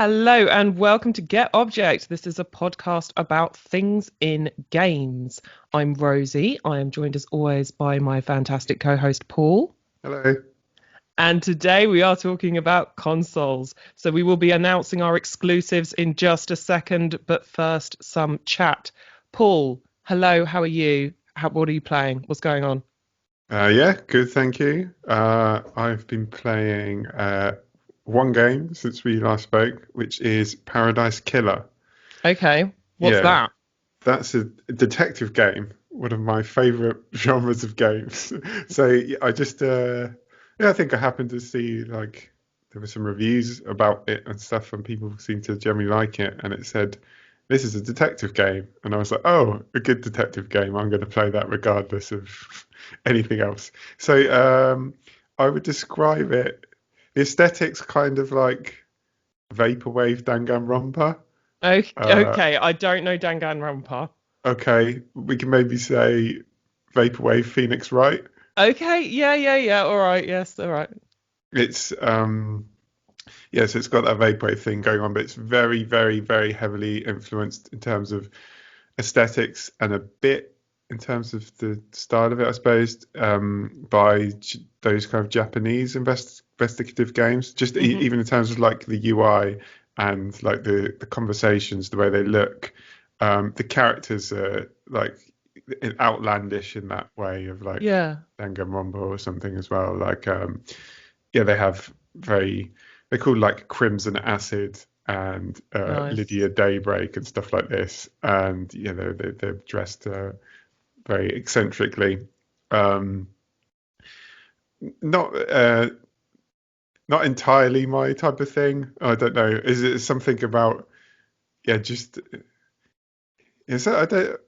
Hello and welcome to Get Object. This is a podcast about things in games. I'm Rosie. I am joined as always by my fantastic co-host Paul. Hello. And today we are talking about consoles. So we will be announcing our exclusives in just a second, but first some chat. Paul, hello, how are you? What are you playing? What's going on? Yeah, good, thank you. I've been playing one game since we last spoke, which is Paradise Killer. Okay, what's Yeah, that? that's a detective game, one of my favorite genres of games. So yeah, I think I happened to see like there were some reviews about it and stuff, and people seem to generally like it, and it said this is a detective game, and I was like, oh, a good detective game. I'm going to play that regardless of anything else. So I would describe it. The aesthetics kind of like vaporwave Danganronpa. Okay, Uh, okay, I don't know Danganronpa. Okay, we can maybe say Vaporwave Phoenix Wright. Okay, yeah. All right, yes, all right. It's yes, it's got that vaporwave thing going on, but it's very, very, very heavily influenced in terms of aesthetics and a bit in terms of the style of it, I suppose, by those kind of Japanese investigative games. Just Hmm. even in terms of like the UI and like the conversations, the way they look. The characters are like outlandish in that way of like Yeah, Danganronpa or something as well. Like yeah, they have very they're called like Crimson Acid and nice. Lydia Daybreak and stuff like this. And you know they're dressed very eccentrically. Um, not not entirely my type of thing. I don't know. Is it something about yeah? Just is it? I don't.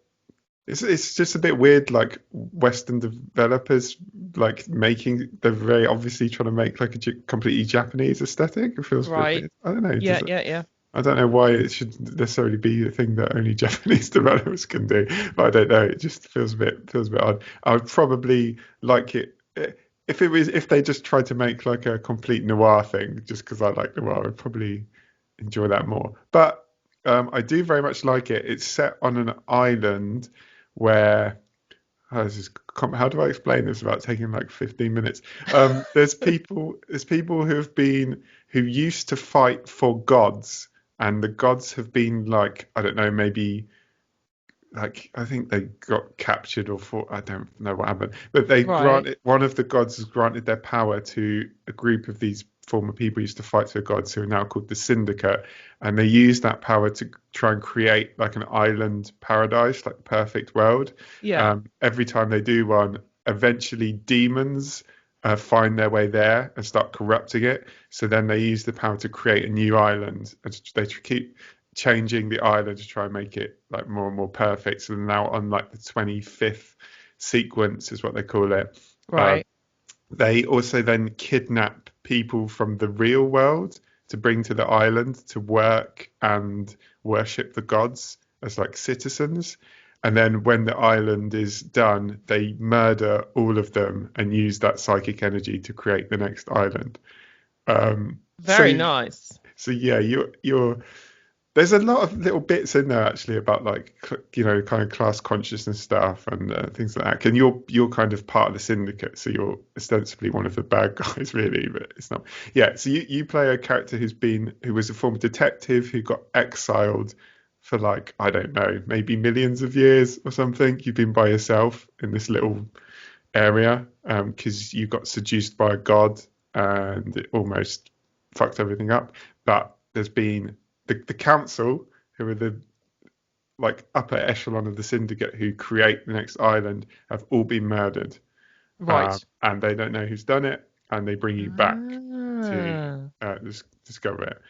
It's just a bit weird, like Western developers like making they're very obviously trying to make like a completely Japanese aesthetic. It feels a bit Right. weird. I don't know. Yeah, yeah, yeah. I don't know why it should necessarily be a thing that only Japanese developers can do, but I don't know. It just feels a bit odd. I would probably like it if they just tried to make like a complete noir thing, just because I like noir, I'd probably enjoy that more. But I do very much like it. It's set on an island where how do I explain this without taking like 15 minutes? There's people who used to fight for gods, and the gods have been like, I don't know, maybe like I think they got captured or fought. I don't know what happened, but they Right. granted one of the gods has granted their power to a group of these former people who used to fight for gods who are now called the Syndicate, and they use that power to try and create like an island paradise, like the perfect world. Yeah. Every time they do one, eventually demons. Find their way there and start corrupting it. So then they use the power to create a new island, and they keep changing the island to try and make it like more and more perfect. So now on like the 25th sequence is what they call it. Uh, Right. they also then kidnap people from the real world to bring to the island to work and worship the gods as like citizens. And then when the island is done, they murder all of them and use that psychic energy to create the next island. Um, Very so nice. so yeah, you're there's a lot of little bits in there actually about like you know kind of class consciousness stuff and things like that. And you're kind of part of the syndicate, so you're ostensibly one of the bad guys, really, but it's not. Yeah, so you play a character who was a former detective who got exiled for like I don't know maybe millions of years or something. You've been by yourself in this little area because you got seduced by a god and it almost fucked everything up. But there's been the council, who are the like upper echelon of the syndicate who create the next island, have all been murdered, Right. and they don't know who's done it, and they bring you back to Ah. discover it.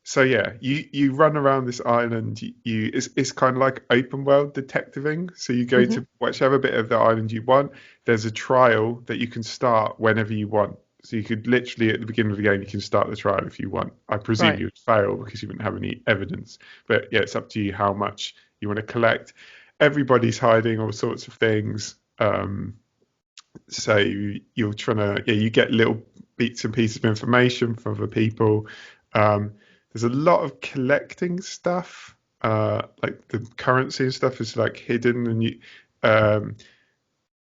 So yeah, you run around this island. It's kind of like open world detectiving. So you go Hmm. to whichever bit of the island you want. There's a trial that you can start whenever you want. So you could literally at the beginning of the game you can start the trial if you want. I presume Right. you would fail because you wouldn't have any evidence. But yeah, it's up to you how much you want to collect. Everybody's hiding all sorts of things. So you're trying to yeah you get little bits and pieces of information from other people. Um, there's a lot of collecting stuff. Like the currency and stuff is like hidden, and um,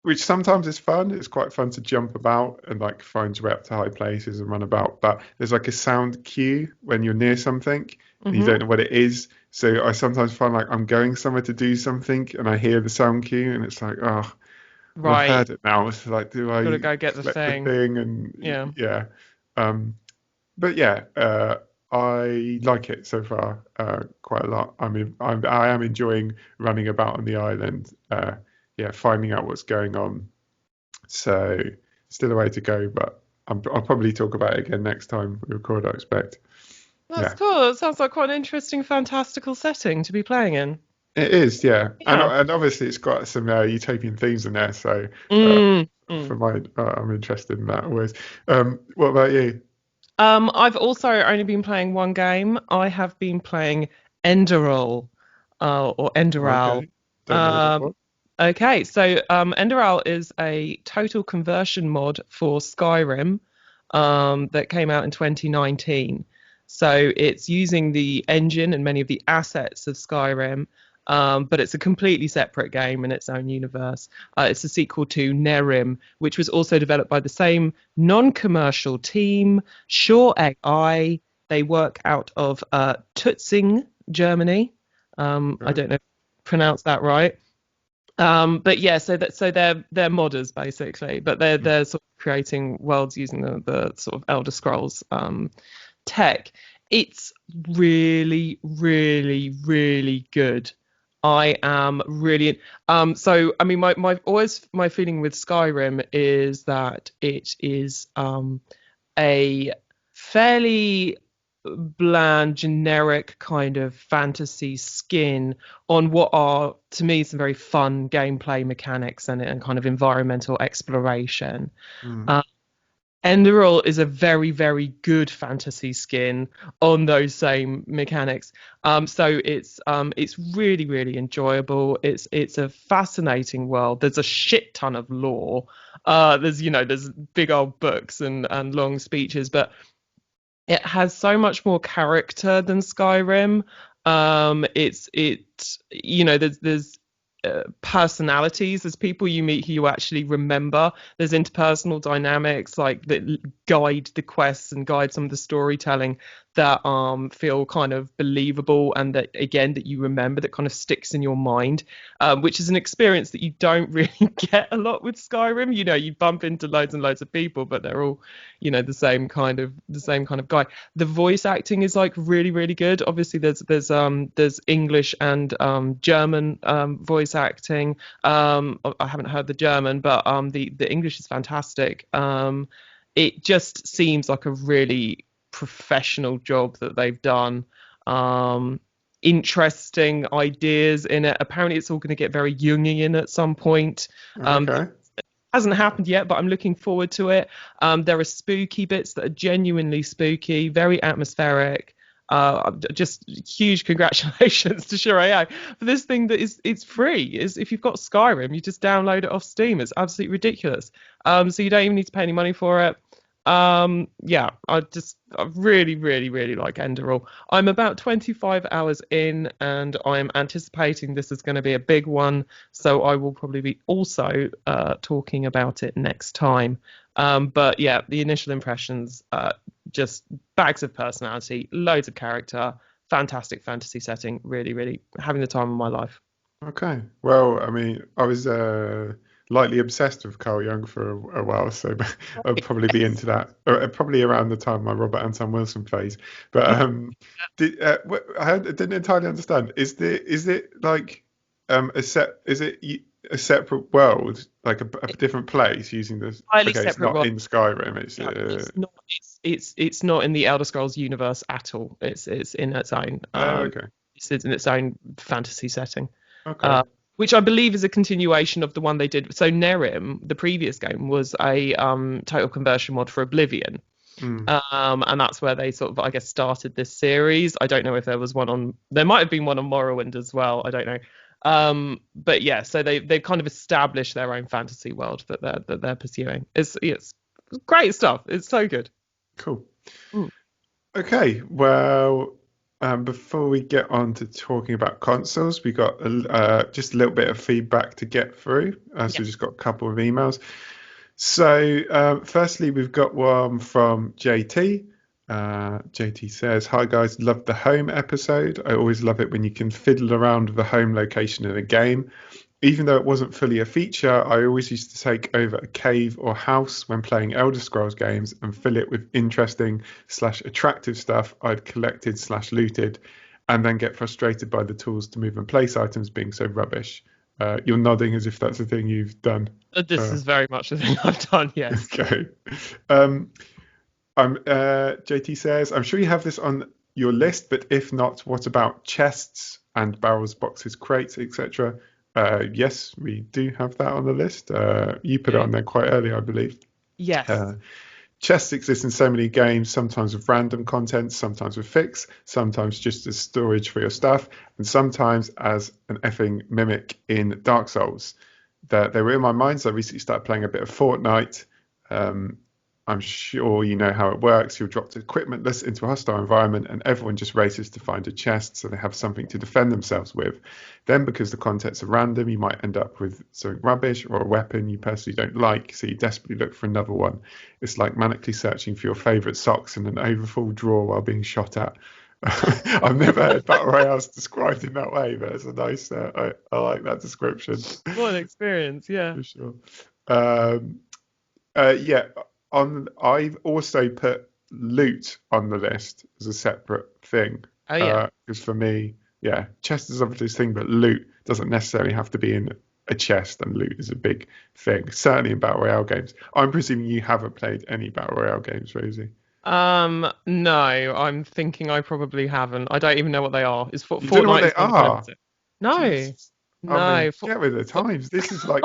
which sometimes is fun. It's quite fun to jump about and like find your way up to high places and run about. But there's like a sound cue when you're near something and you Hmm. don't know what it is. So I sometimes find like I'm going somewhere to do something and I hear the sound cue and it's like, oh, well, I've Right. heard it now. It's like, do Gotta I go get the collect the thing. thing? And Yeah. yeah. Um, but yeah, I like it so far quite a lot. I am enjoying running about on the island. Yeah, finding out what's going on. So still a way to go, but I'll probably talk about it again next time we record, I expect. That's Yeah, cool. It sounds like quite an interesting, fantastical setting to be playing in. it is. Yeah, Yeah. and obviously it's got some utopian themes in there. So uh, Mm, mm. for my, I'm interested in that always. What about you? I've also only been playing one game. I have been playing Enderal, or Enderal. Okay, don't know that Um, one. okay, so Enderal is a total conversion mod for Skyrim that came out in 2019. So it's using the engine and many of the assets of Skyrim, but it's a completely separate game in its own universe. It's a sequel to Nerim, which was also developed by the same non-commercial team, Sure AI. They work out of Tutzing, Germany. I Right. don't know if I pronounced that right. But yeah, so they're modders basically, but Mm. they're sort of creating worlds using the sort of Elder Scrolls tech. It's really, really, really good. I am really so I mean my feeling with Skyrim is that it is a fairly bland, generic kind of fantasy skin on what are, to me, some very fun gameplay mechanics and kind of environmental exploration. Mm. Uh, Enderal is a very, very good fantasy skin on those same mechanics. So it's really, really enjoyable. It's a fascinating world. There's a shit ton of lore. There's big old books and long speeches, but it has so much more character than Skyrim. There's personalities. There's people you meet who you actually remember. There's interpersonal dynamics like that guide the quests and guide some of the storytelling that feel kind of believable and that again that you remember that kind of sticks in your mind, which is an experience that you don't really get a lot with Skyrim. You bump into loads and loads of people, but they're all the same kind of guy. The voice acting is like really, really good. Obviously, there's English and German voice acting. I haven't heard the German, but the English is fantastic. It just seems like a really professional job that they've done. Interesting ideas in it. Apparently, it's all going to get very Jungian at some point. That Okay. hasn't happened yet, but I'm looking forward to it. There are spooky bits that are genuinely spooky, very atmospheric. Just huge congratulations to Shirei for this thing that is it's free. Is if you've got Skyrim, you just download it off Steam. It's absolutely ridiculous. So you don't even need to pay any money for it. Yeah, I really, really, really like Enderal. I'm about 25 hours in, and I'm anticipating this is going to be a big one. So I will probably be also talking about it next time. But yeah, the initial impressions, just bags of personality, loads of character, fantastic fantasy setting. Really, really having the time of my life. Okay. Well, I mean, I was lightly obsessed with Carl Jung for a while, so I'd probably be into that. Probably around the time my Robert Anton Wilson phase. But I didn't entirely understand. Is it like a separate world, like a different place using this? Entirely Okay, it's separate not world. in Skyrim. It's Yeah, it's not in the Elder Scrolls universe at all. It's in its own okay, it's in its own fantasy setting. okay, Uh, which I believe is a continuation of the one they did. So Nerim, the previous game, was a total conversion mod for Oblivion. mm, And that's where they sort of, I guess, started this series. I don't know if there might have been one on Morrowind as well. I don't know. But yeah, so they've kind of established their own fantasy world that they're pursuing. It's great stuff. It's so good. cool. Mm. Okay, well. Before we get on to talking about consoles, we got just a little bit of feedback to get through. So we just got a couple of emails. So, firstly, we've got one from JT. JT says, "Hi guys, love the home episode. I always love it when you can fiddle around with the home location in a game. Even though it wasn't fully a feature, I always used to take over a cave or house when playing Elder Scrolls games and fill it with interesting slash attractive stuff I'd collected slash looted, and then get frustrated by the tools to move and place items being so rubbish." You're nodding as if that's a thing you've done. This is very much the thing I've done, yes. Okay. Um, JT says, "I'm sure you have this on your list, but if not, what about chests and barrels, boxes, crates, etc.?" Yes, we do have that on the list. You put it on there quite early, I believe. Yes. Chests exist in so many games, sometimes with random content, sometimes with fix, sometimes just as storage for your stuff, and sometimes as an effing mimic in Dark Souls. They were in my mind, so I recently started playing a bit of Fortnite. I'm sure you know how it works. You're dropped equipmentless into a hostile environment and everyone just races to find a chest so they have something to defend themselves with. Then, because the contents are random, you might end up with something rubbish or a weapon you personally don't like, so you desperately look for another one. It's like manically searching for your favourite socks in an overfull drawer while being shot at. I've never heard Battle Royales described in that way, but it's a nice, I like that description. What an experience, yeah. For sure. Yeah, I've also put loot on the list as a separate thing. Oh, yeah. Because for me, yeah, chest is obviously this thing, but loot doesn't necessarily have to be in a chest, and loot is a big thing, certainly in Battle Royale games. I'm presuming you haven't played any Battle Royale games, Rosie. No, I'm thinking I probably haven't. I don't even know what they are. Is You don't know what Fortnite they is one of them, are? is it? No, Jesus. I no. mean, get with the times. This is like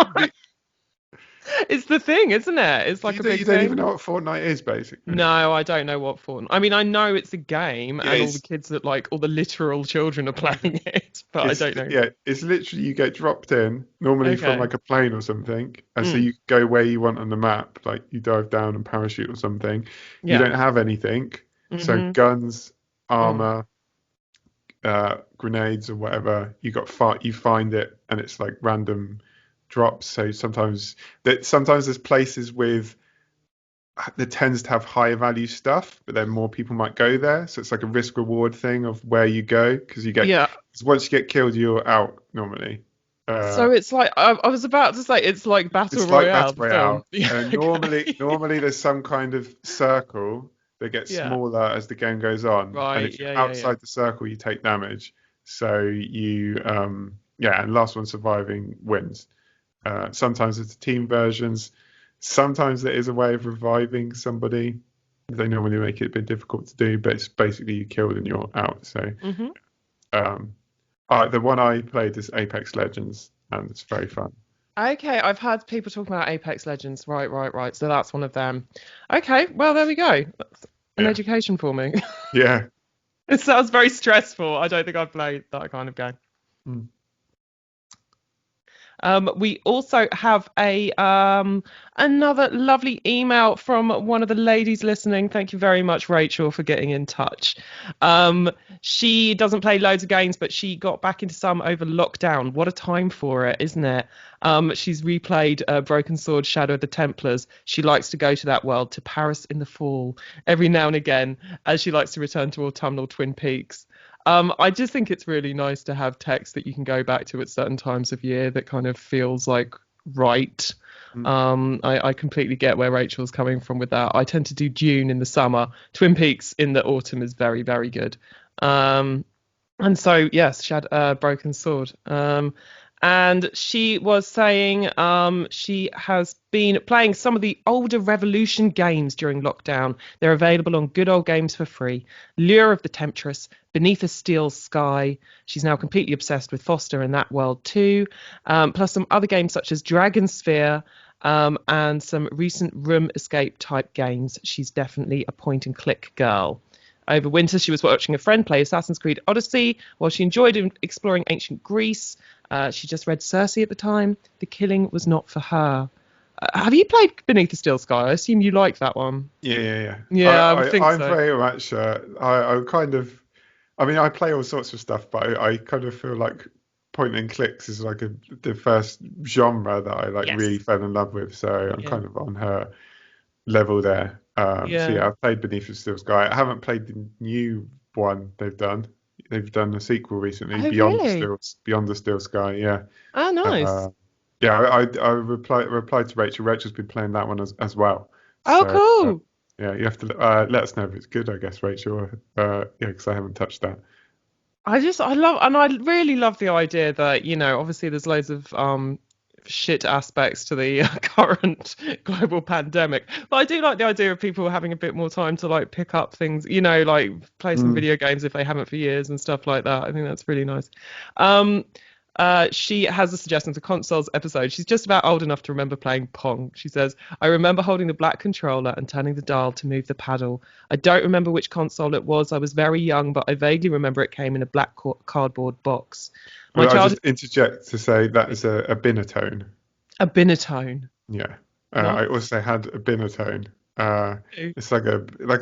It's the thing, isn't it? It's so like you a don't, big you don't even thing. know what Fortnite is, basically. No, I don't know what Fortnite. I mean, I know it's a game, Yeah, and all the kids that like all the literal children are playing it, but I don't know. it's literally you get dropped in normally from Okay. like a plane or something, and so Mm, you go where you want on the map, like you dive down and parachute or something. You yeah. don't have anything, so Mhm. guns, Mm. armor, grenades or whatever. You find it, and it's like random drops. So sometimes there's places with that tends to have higher value stuff, but then more people might go there. So it's like a risk reward thing of where you go because Yeah. 'cause once you get killed, you're out normally. Uh, So it's like I was about to say it's like Battle it's like Royale, Battle the film. Royale, Yeah. and Okay. normally there's some kind of circle that gets Yeah. smaller as the game goes on, and Right. if you're Yeah. Yeah. Yeah. outside the circle, you take damage. So yeah, and last one surviving wins. Sometimes it's team versions. Sometimes there is a way of reviving somebody. They normally make it a bit difficult to do, but it's basically you killed and you're out. So Mhm. um, the one I played is Apex Legends, and it's very fun. Okay, I've heard people talking about Apex Legends. Right, right, right. So that's one of them. Okay, well there we go. That's an Yeah, education for me. yeah. It sounds very stressful. I don't think I've played that kind of game. Mm. We also have a another lovely email from one of the ladies listening. Thank you very much, Rachel, for getting in touch. Um, she doesn't play loads of games, but she got back into some over lockdown. What a time for it, isn't it? She's replayed Broken Sword, Shadow of the Templars. She likes to go to that world, to Paris in the fall, every now and again, as she likes to return to autumnal Twin Peaks. I just think it's really nice to have text that you can go back to at certain times of year that kind of feels like right. Mm. I completely get where Rachel's coming from with that. I tend to do Dune in the summer. Twin Peaks in the autumn is very, very good. Um, and so, yes, she had Broken Sword. And she was saying she has been playing some of the older Revolution games during lockdown. They're available on Good Old Games for free. Lure of the Temptress, Beneath a Steel Sky. She's now completely obsessed with Foster and that world too. Plus some other games such as Dragon Sphere. And some recent room escape type games. She's definitely a point and click girl. Over winter, she was watching a friend play Assassin's Creed Odyssey while she enjoyed exploring ancient Greece. She just read Circe at the time. The killing was not for her. Have you played Beneath the Steel Sky? I assume you like that one. Yeah, yeah, yeah. Yeah, I would think I'm so. very much. I kind of. I mean, I play all sorts of stuff, but I kind of feel like point and clicks is like the first genre that I like really Yes. fell in love with. So I'm Yeah. kind of on her level there. So Yeah. yeah, I've played Beneath the Steel Sky. I haven't played the new one they've done. They've done a sequel recently, Oh, really? Beyond the Steel Sky. Yeah, Oh, nice. uh, yeah. I replied to Rachel. Rachel's been playing that one as well. Oh, So cool. yeah, you have to let us know if it's good. I guess Rachel. Yeah, because I haven't touched that. I love, and I really love the idea that, obviously there's loads of shit aspects to the current global pandemic. But I do like the idea of people having a bit more time to like pick up things, like play some Mm. video games if they haven't for years and stuff like that. I think that's really nice. Um, she has a suggestion to consoles episode. She's just about old enough to remember playing Pong. She says, I remember holding the black controller and turning the dial to move the paddle. I don't remember which console it was. I was very young, but I vaguely remember it came in a black cardboard box. My Well, I childhood, just interject to say that is a binatone. a Binatone. Yeah. Nice. I also had a binatone. It's like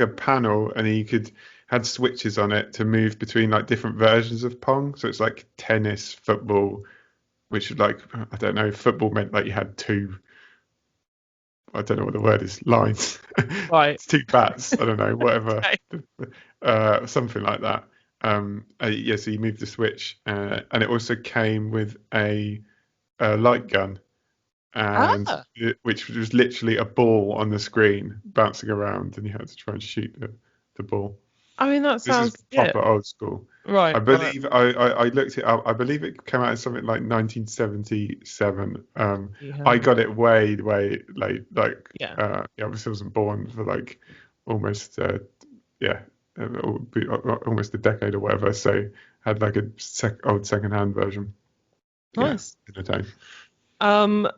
a panel, and you could had switches on it to move between like different versions of Pong. So it's like tennis, football, which is like I don't know, football meant like you had two. I don't know what the word is. Lines. Right. It's two bats. I don't know, whatever. Okay. Something like that. Yeah. So you move the switch, and it also came with a light gun and Ah, which was literally a ball on the screen bouncing around, and you had to try and shoot the ball. I mean, that This is sounds, yeah. proper old school. I Right, right. believe I looked it up. I believe it came out in something like 1977. I Yeah. got it way late. Like, Yeah. yeah, obviously I wasn't born for like almost yeah, almost a decade or whatever. So had like a old second-hand version. Yeah, Nice. in the time. Um,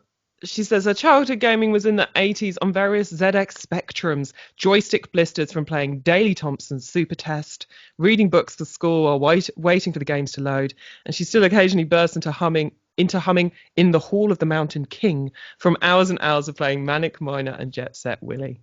she says her childhood gaming was in the 80s on various ZX Spectrums, joystick blisters from playing Daley Thompson's Super Test, reading books for school while waiting for the games to load, and she still occasionally bursts into humming in the Hall of the Mountain King from hours and hours of playing Manic Miner and Jet Set Willy.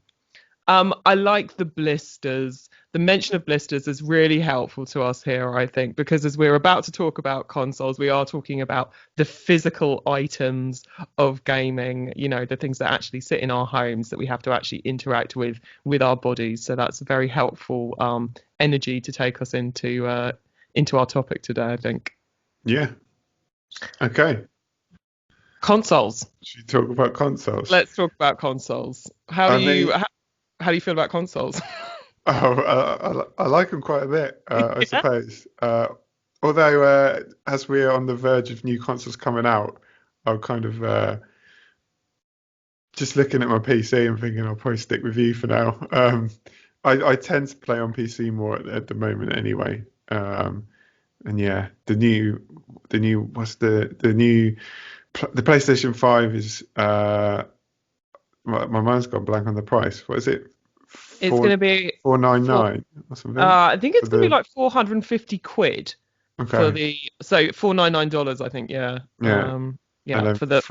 I like the blisters. The mention of blisters is really helpful to us here, I think, because as we're about to talk about consoles, we are talking about the physical items of gaming, the things that actually sit in our homes that we have to actually interact with our bodies. So that's a very helpful energy to take us into our topic today, I think. Yeah. Okay. Consoles. Should we talk about consoles? Let's talk about consoles. How do I you mean, how do you feel about consoles? I like them quite a bit, I Yeah. suppose. Although, as we're on the verge of new consoles coming out, I'm kind of just looking at my PC and thinking I'll probably stick with you for now. I tend to play on PC more at the moment anyway. And yeah, what's the new the PlayStation 5 is my mind's gone blank on the price. What is it? It's going to be 4 499 or something I think for it's gonna be the like 450 quid for okay. the so $499, I think, yeah. Yeah, and Yeah, then for the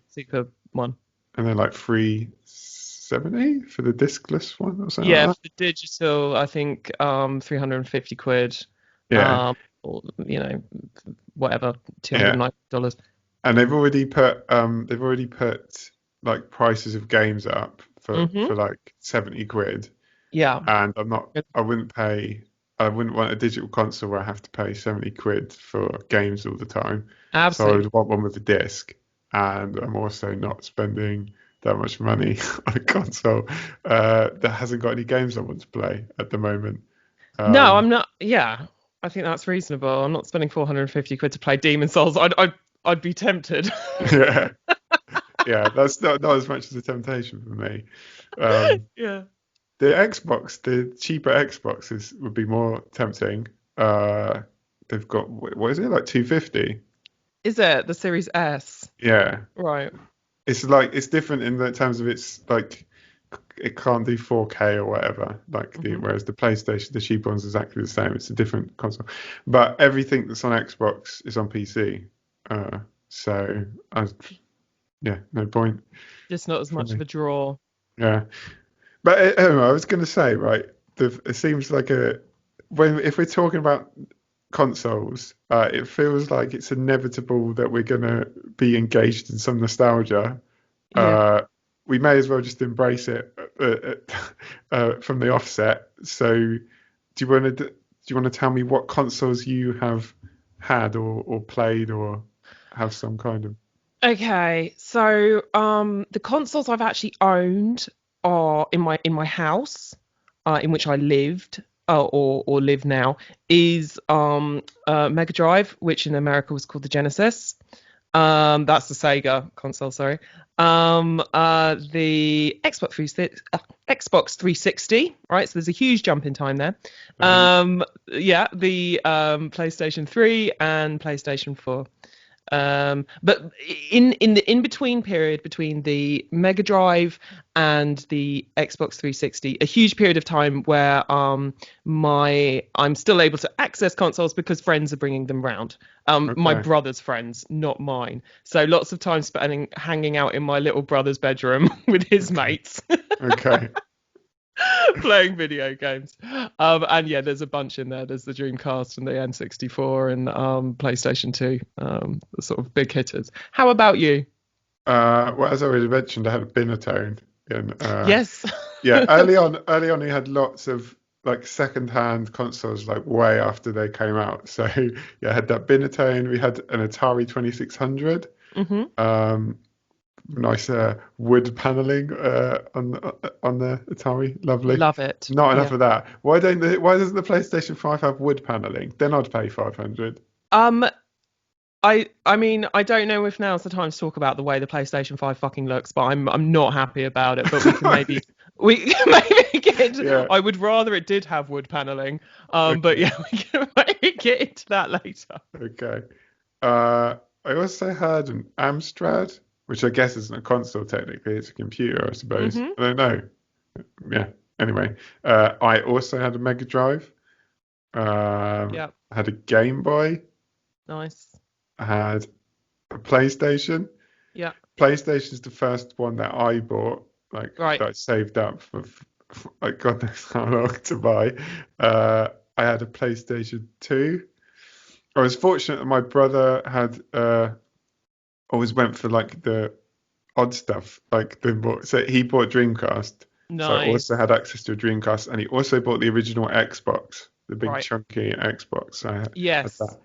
super one. like 370 for the discless one or something Yeah, like for that. the digital, I think 350 quid. Yeah, Or, whatever, yeah. $290. And they've already put like prices of games up Mm-hmm. for like 70 quid. Yeah. And I wouldn't want a digital console where I have to pay 70 quid for games all the time. So I Absolutely. would want one with a disc. And I'm also not spending that much money on a console that hasn't got any games I want to play at the moment. No, Um, I'm not. Yeah, I think that's reasonable. I'm not spending 450 quid to play Demon Souls. I'd be tempted. yeah, yeah, that's not as much as a temptation for me. Um, Yeah. the cheaper Xboxes would be more tempting. Uh, they've got what is it like 250? Is it the Series S? Yeah, Right. it's like it's different in the terms of it's like it can't do 4K or whatever. Like Hmm. whereas the PlayStation, the cheap one's exactly the same. It's a different console, but everything that's on Xbox is on PC. Uh, so yeah, no point Just not as for much of me. a draw. Yeah, but anyway, I was going to say right. It seems like a when if we're talking about consoles, it feels like it's inevitable that we're going to be engaged in some nostalgia. Yeah. Uh, we may as well just embrace it from the offset. So, do you want to tell me what consoles you have had or played or have some kind of? Okay, so the consoles I've actually owned are in my house, in which I lived, or live now, is Mega Drive, which in America was called the Genesis. That's the Sega console, sorry. The Xbox 360, right? So there's a huge jump in time there. Uh, Yeah, the PlayStation 3 and PlayStation 4. But in the in between period between the Mega Drive and the Xbox 360, a huge period of time where my I'm still able to access consoles because friends are bringing them round. My okay, brother's friends, not mine. So lots of time spending hanging out in my little brother's bedroom with his okay, mates. okay, Playing video games. And yeah, there's a bunch in there. There's the Dreamcast and the N64 and PlayStation 2, the sort of big hitters. How about you? Well, as I already mentioned, I had a Binatone. And Yes. yeah, early on, we had lots of like second-hand consoles, like way after they came out. So yeah, I had that Binatone. We had an Atari 2600. Hmm. Um, nice wood paneling on the Atari. Lovely. Love it. Not enough Yeah. of that. Why doesn't the PlayStation 5 have wood paneling? Then I'd pay 500. Um, I mean, I don't know if now's the time to talk about the way the PlayStation 5 fucking looks, but I'm not happy about it. But we can maybe get. Yeah. I would rather it did have wood paneling. But Okay. yeah, we can maybe get into that later. Okay. Uh, I also had an Amstrad, which I guess isn't a console technically, it's a computer, I suppose. Hmm. I don't know. Yeah. Anyway, I also had a Mega Drive. Yeah. I had a Game Boy. Nice. I had a PlayStation. Yeah. PlayStation's the first one that I bought, like Right. that I saved up for like God knows how long to buy. I had a PlayStation 2. I was fortunate that my brother had always went for like the odd stuff, like so he bought Dreamcast, so I also Nice. had access to a Dreamcast, and he also bought the original Xbox, the big Right. chunky Xbox. So I had Yes. that.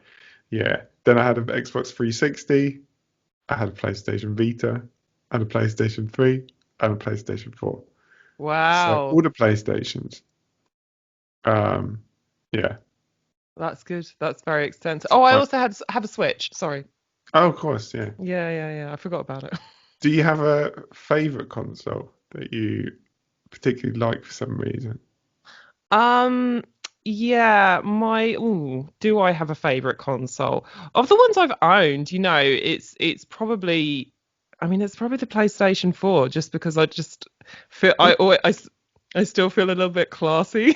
Yeah. Then I had an Xbox 360. I had a PlayStation Vita, and a PlayStation 3, and a PlayStation 4. So all Wow. the PlayStations. Um, yeah. That's good. That's very extensive. It's Oh, I quite. also have a Switch. Sorry. Oh, of course, yeah. Yeah, yeah, yeah. I forgot about it. Do you have a favorite console that you particularly like for some reason? Um, yeah, do I have a favorite console? Of the ones I've owned, it's probably I mean, it's probably the PlayStation 4 just because I just feel I still feel a little bit classy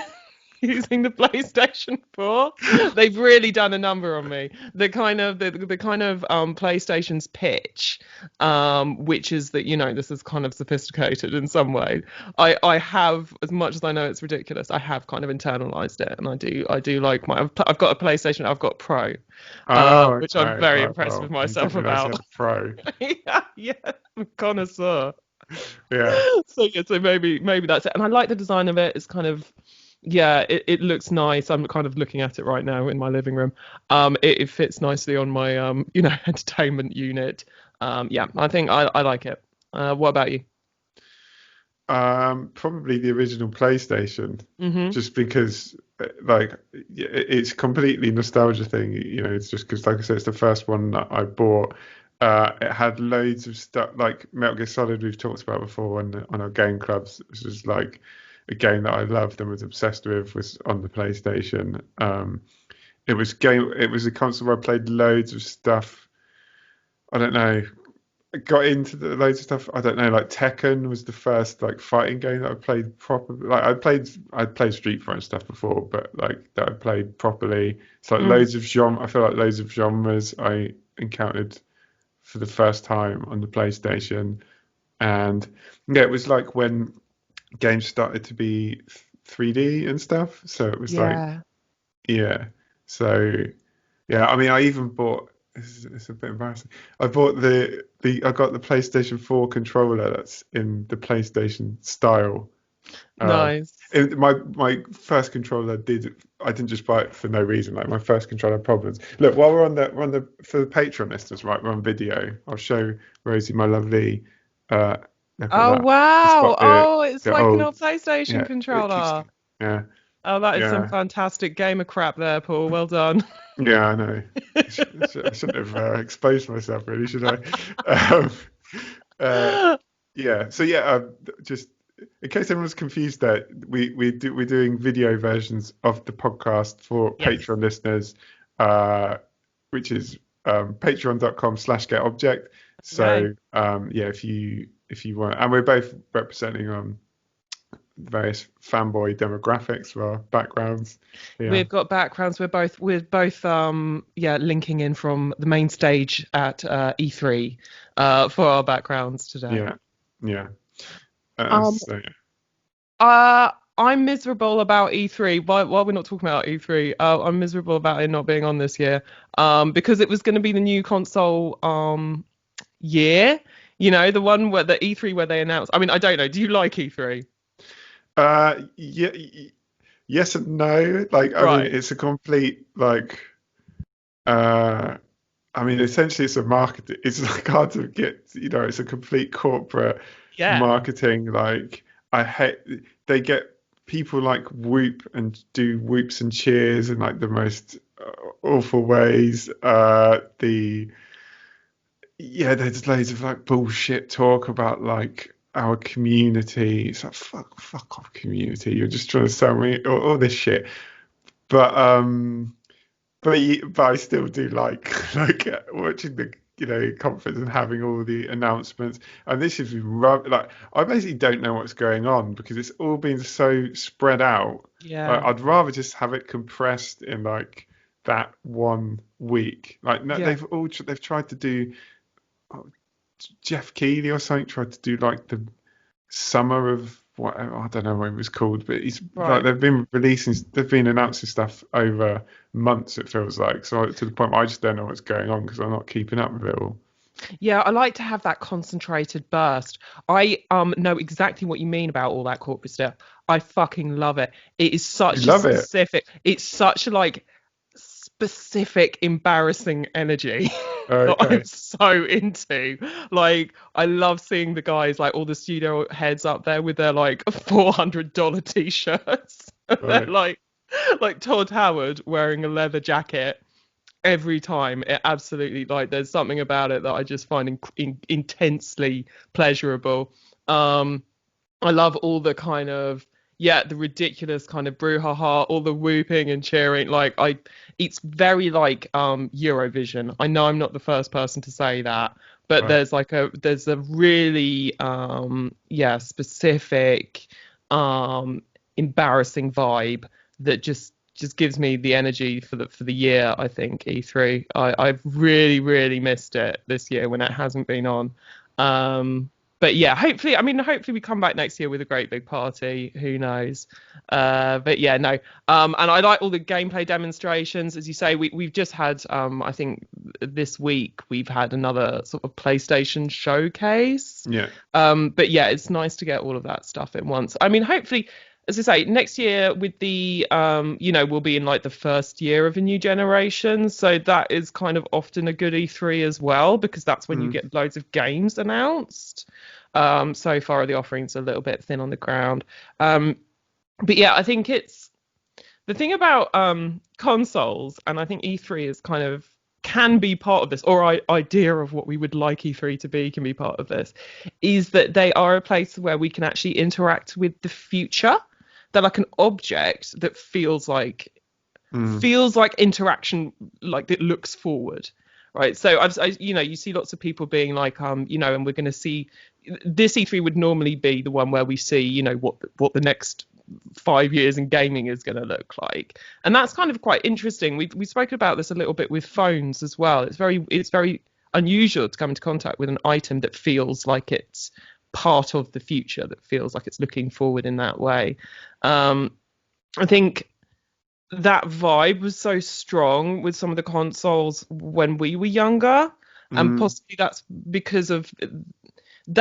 using the PlayStation 4. They've really done a number on me. The kind of PlayStation's pitch, which is that, this is kind of sophisticated in some way. I have, as much as I know it's ridiculous, I have kind of internalized it, and I do like I've got a PlayStation, I've got Pro, Oh, which I'm okay. very Right. impressed with Well, I myself didn't realize you about. had a Pro. Yeah, yeah, I'm a connoisseur. Yeah. So yeah, so maybe that's it. And I like the design of it. It's kind of yeah, it looks nice. I'm kind of looking at it right now in my living room. It fits nicely on my entertainment unit. Yeah, I think I like it. What about you? Probably the original PlayStation, Hmm. just because, like, it's completely nostalgia thing. It's just because, like I said, it's the first one that I bought. It had loads of stuff, like Metal Gear Solid, we've talked about before on our game clubs. This was like a game that I loved and was obsessed with, was on the PlayStation. It was a console where I played loads of stuff. I don't know, got into loads of stuff. I don't know, like Tekken was the first like fighting game that I played properly. Like I'd played Street Fighter and stuff before, but like that I played properly. It's like Mm. loads of genre. I feel like loads of genres I encountered for the first time on the PlayStation, and yeah, it was like when games started to be 3D and stuff. So it was like Yeah. yeah. So. Yeah, I mean, I even bought. It's a bit embarrassing. I bought I got the PlayStation 4 controller that's in the PlayStation style. Uh, Nice. my first controller did. I didn't just buy it for no reason. Like my first controller had problems. Look, while we're on the for the Patreon listeners, right? We're on video. I'll show Rosie my lovely. Uh, Look at Oh that. It's wow. got Oh, it's the like an old. old PlayStation Yeah, it keeps. controller. Yeah, Oh, that is some yeah. fantastic gamer crap there, Paul. Well done. Yeah, I know. I shouldn't have exposed myself, really, should I? Um, uh, yeah. So yeah, just in case everyone's confused, there we're doing video versions of the podcast for Yes. Patreon listeners, which is patreon.com/getObject. Yay. So yeah, if you want, and we're both representing various fanboy demographics for our backgrounds. Yeah, We've got backgrounds. We're both yeah, linking in from the main stage at E3 for our backgrounds today. yeah, yeah. Um So I'm miserable about E3. Why we're not talking about E3? I'm miserable about it not being on this year. Because it was going to be the new console year. You know, the one where the E3 where they announced. I mean, I don't know. Do you like E3? yeah, yes and no. Like, I mean, Right. it's a complete like. Uh, I mean, essentially, it's a market. It's like hard to get. You know, it's a complete corporate Yeah. marketing. Like, I hate they get people like whoop and do whoops and cheers in like the most awful ways. The Yeah, there's loads of like bullshit talk about like our community. It's like fuck off, community. You're just trying to sell me all this shit. But but I still do like watching the conference and having all the announcements. And this is like I basically don't know what's going on because it's all been so spread out. Like Yeah. I'd rather just have it compressed in like that 1 week. Like no, Yeah. they've tried to do. Jeff Keighley or something tried to do like the summer of whatever, I don't know what it was called, but he's like Right. they've been announcing stuff over months, it feels like. So to the point where I just don't know what's going on because I'm not keeping up with it all. Yeah, I like to have that concentrated burst. I know exactly what you mean about all that corporate stuff. I fucking love it. It is You such a love it. specific, it's such a like specific embarrassing energy that I'm Okay. so into. Like I love seeing the guys like all the studio heads up there with their like $400 t-shirts. They're Right. like Todd Howard wearing a leather jacket every time. It absolutely like there's something about it that I just find intensely pleasurable. um I love all the kind of, yeah, the ridiculous kind of brouhaha, all the whooping and cheering. Like it's very like Eurovision. I know I'm not the first person to say that, but Right. there's a really yeah, specific embarrassing vibe that just gives me the energy for the year. I think E3. I've really missed it this year when it hasn't been on. But yeah, hopefully, I mean, hopefully we come back next year with a great big party. Who knows? But yeah, no. And I like all the gameplay demonstrations. As you say, we've just had, I think this week we've had another sort of PlayStation showcase. Yeah. But yeah, it's nice to get all of that stuff at once. I mean, hopefully, as I say, next year with the you know, we'll be in like the first year of a new generation, so that is kind of often a good E3 as well because that's when you Mm. get loads of games announced. So far the offerings are a little bit thin on the ground. But yeah, I think it's the thing about consoles, and I think E3 is kind of can be part of this, or idea of what we would like E3 to be can be part of this, is that they are a place where we can actually interact with the future. They're like an object that Mm. feels like interaction, like it looks forward, right? So you know, you see lots of people being like, you know, and we're going to see this E3 would normally be the one where we see, you know, what the next 5 years in gaming is going to look like, and that's kind of quite interesting. We've spoken about this a little bit with phones as well. It's very unusual to come into contact with an item that feels like it's part of the future, that feels like it's looking forward in that way. I think that vibe was so strong with some of the consoles when we were younger, and Mm, possibly that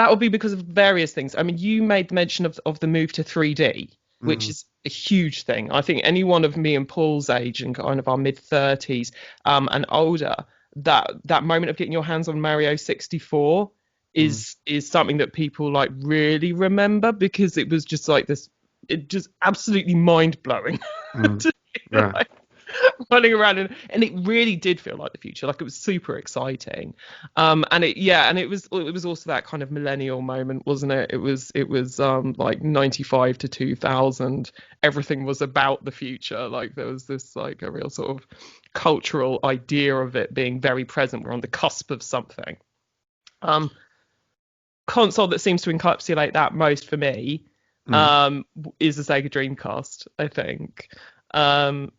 would be because of various things. I mean, you made mention of the move to 3D, which mm, is a huge thing. I think anyone of me and Paul's age and kind of our mid 30s and older, that moment of getting your hands on Mario 64 mm, is something that people like really remember because it was just like this, it just absolutely mind blowing mm. to be Yeah. like running around and it really did feel like the future, like it was super exciting. And it was also that kind of millennial moment, wasn't it? It was like 95 to 2000, everything was about the future. Like there was this like a real sort of cultural idea of it being very present. We're on the cusp of something. um Console that seems to encapsulate that most for me Mm. is the Sega Dreamcast, I think.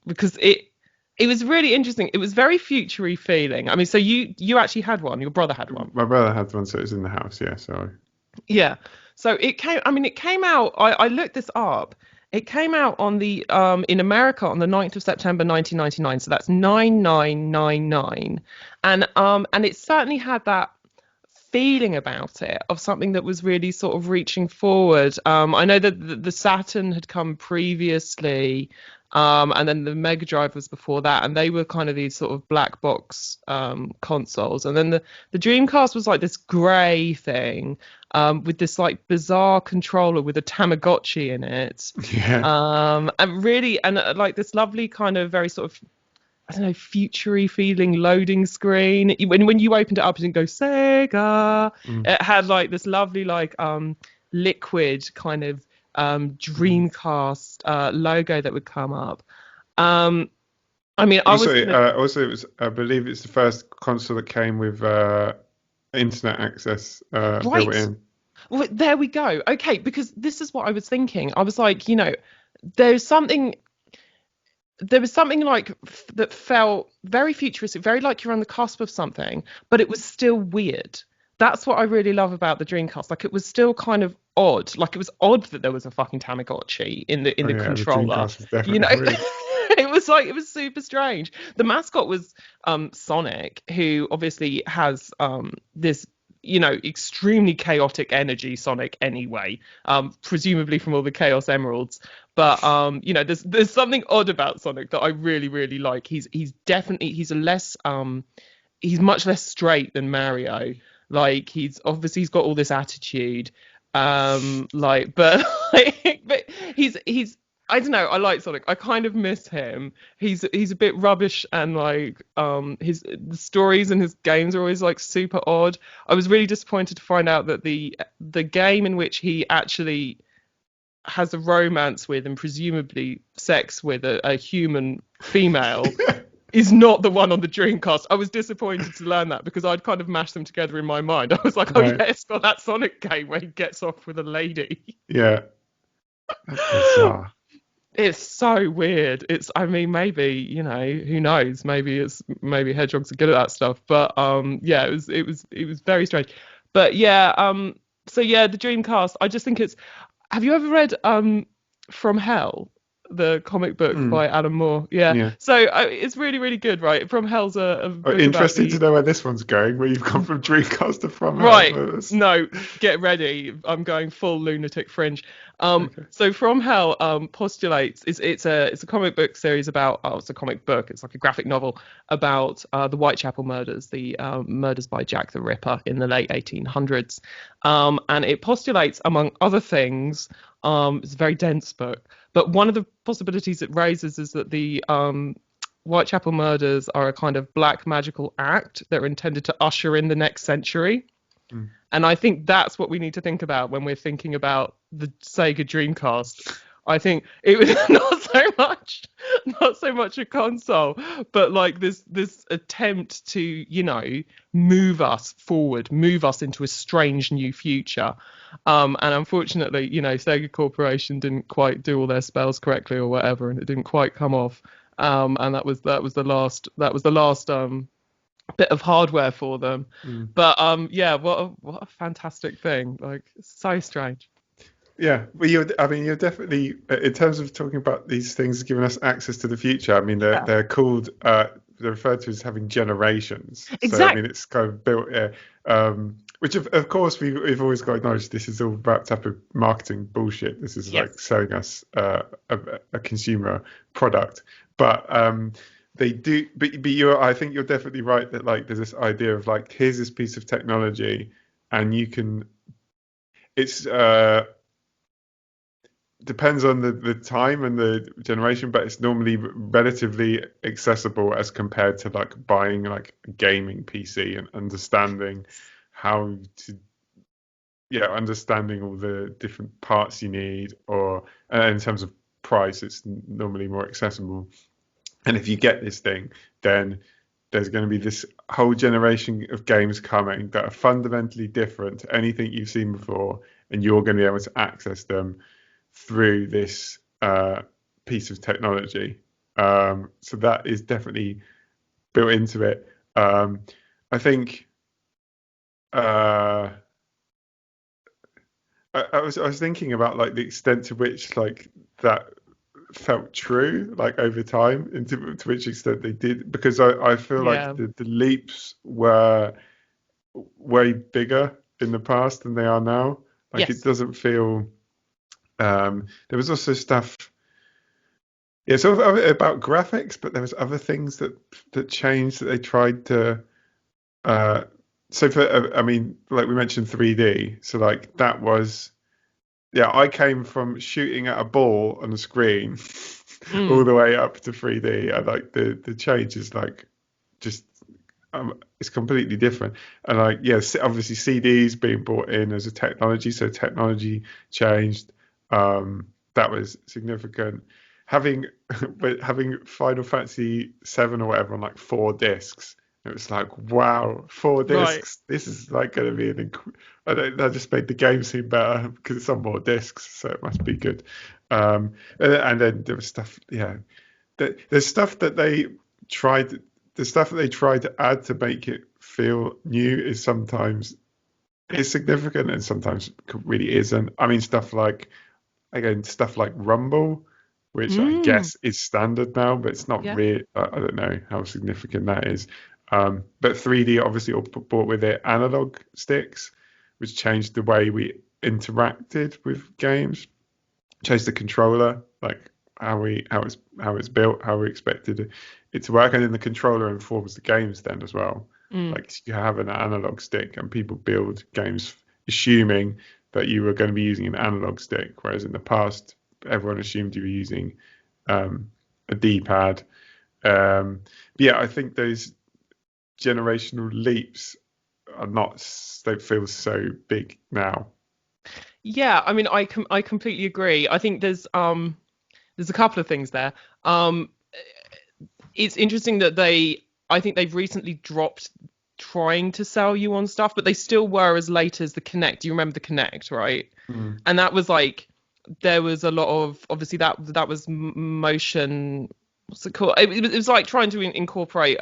Because it was really interesting. It was very futury feeling. I mean, so you actually had one. Your brother had one. My brother had one, so it was in the house. Yeah. So. Yeah. So it came out. I looked this up. It came out on the in America on the 9th of September 1999. So that's 9999. And it certainly had that feeling about it of something that was really sort of reaching forward. I know that the Saturn had come previously, and then the Mega Drive was before that, and they were kind of these sort of black box consoles. And then the Dreamcast was like this grey thing with this like bizarre controller with a Tamagotchi in it. Yeah. And really, and like this lovely kind of very sort of I don't know, futury feeling loading screen. When you opened it up, it didn't go Sega. Mm, It had like this lovely like liquid kind of mm. Dreamcast logo that would come up. Um, I mean, I was Also, gonna also, it was. I believe it's the first console that came with internet access built right. in. Well, there we go. Okay, because this is what I was thinking. I was like, there's something there was something like that felt very futuristic, very like you're on the cusp of something, but it was still weird. That's what I really love about the Dreamcast. Like it was still kind of odd. Like it was odd that there was a fucking Tamagotchi in Oh the yeah, the controller. Dreamcast was You definitely know, weird. it was super strange. The mascot was Sonic, who obviously has this extremely chaotic energy Sonic anyway, presumably from all the Chaos Emeralds. But there's something odd about Sonic that I really really like. He's definitely he's much less straight than Mario. Like he's got all this attitude. But he's I don't know. I like Sonic. I kind of miss him. He's a bit rubbish and like his the stories and his games are always like super odd. I was really disappointed to find out that the game in which he actually has a romance with and presumably sex with a human female is not the one on the Dreamcast. I was disappointed to learn that because I'd kind of mashed them together in my mind. I was like, oh yeah, Right. it's got that Sonic game where he gets off with a lady. Yeah. That's bizarre. It's so weird. I mean, maybe, who knows? Maybe hedgehogs are good at that stuff. But yeah, it was very strange. But yeah, so yeah, the Dreamcast, I just think have you ever read From Hell, the comic book Mm, by Alan Moore? Yeah. yeah. So it's really, really good, right? From Hell's a Oh, book about interesting to the know where this one's going, where you've gone from Dreamcast to From Hell. Right. No, get ready. I'm going full lunatic fringe. Okay. So From Hell postulates it's a comic book series about it's a comic book. It's like a graphic novel about the Whitechapel murders, the murders by Jack the Ripper in the late 1800s. And it postulates, among other things, it's a very dense book, but one of the possibilities it raises is that the Whitechapel murders are a kind of black magical act that are intended to usher in the next century. Mm. And I think that's what we need to think about when we're thinking about the Sega Dreamcast. I think it was not so much a console, but like this attempt to, move us forward, move us into a strange new future. And unfortunately, Sega Corporation didn't quite do all their spells correctly or whatever, and it didn't quite come off. And that was the last bit of hardware for them. Mm. But yeah, what a fantastic thing. Like so strange. Yeah, well, I mean, you're definitely, in terms of talking about these things giving us access to the future. I mean, Yeah. they're called, they're referred to as having generations. So, I Exactly. mean, it's kind of built, which of course we've always got to acknowledge this is all wrapped up in marketing bullshit. This is like Yes. selling us a consumer product, but they do. But I think you're definitely right that like there's this idea of like here's this piece of technology, and you can. It's depends on the time and the generation, but it's normally relatively accessible as compared to like buying like a gaming PC and understanding how to, yeah, understanding all the different parts you need, or in terms of price, it's normally more accessible. And if you get this thing, then there's going to be this whole generation of games coming that are fundamentally different to anything you've seen before, and you're going to be able to access them through this piece of technology. So that is definitely built into it. I think uh, I was thinking about like the extent to which like that felt true, like over time, and to which extent they did, because I feel like Yeah. the leaps were way bigger in the past than they are now. Like it Yes. doesn't feel. There was also stuff. Yeah, sort of about graphics, but there was other things that changed that they tried to. Uh, so for I mean, like we mentioned 3D, so like that was yeah. I came from shooting at a ball on the screen all Mm. the way up to 3D, and like the change is like just it's completely different. And like yeah, obviously CDs being brought in as a technology, so technology changed. That was significant. Having but having Final Fantasy 7 or whatever on like 4 discs, it was like wow, four Right. discs. This is like going to be I don't, that just made the game seem better because it's on more discs, so it must be good. And then there was stuff, yeah, there's stuff that they tried the stuff that they try to add to make it feel new is sometimes is significant and sometimes really isn't. I mean, stuff like Rumble, which I Mm. guess is standard now, but it's not Yeah. really. I don't know how significant that is. But 3D obviously brought with it analog sticks, which changed the way we interacted with games, changed the controller, like how it's built, how we expected it to work, and then the controller informs the games then as well. Mm. Like you have an analog stick, and people build games assuming that you were going to be using an analog stick, whereas in the past everyone assumed you were using a D-pad. But yeah, I think those generational leaps are not don't feel so big now. Yeah. I mean, I completely agree. I think there's a couple of things there. Um, it's interesting that I think they've recently dropped trying to sell you on stuff, but they still were as late as the Connect. Do you remember the Connect, right? Mm, And that was like there was a lot of obviously that was motion. What's it called? It was like trying to incorporate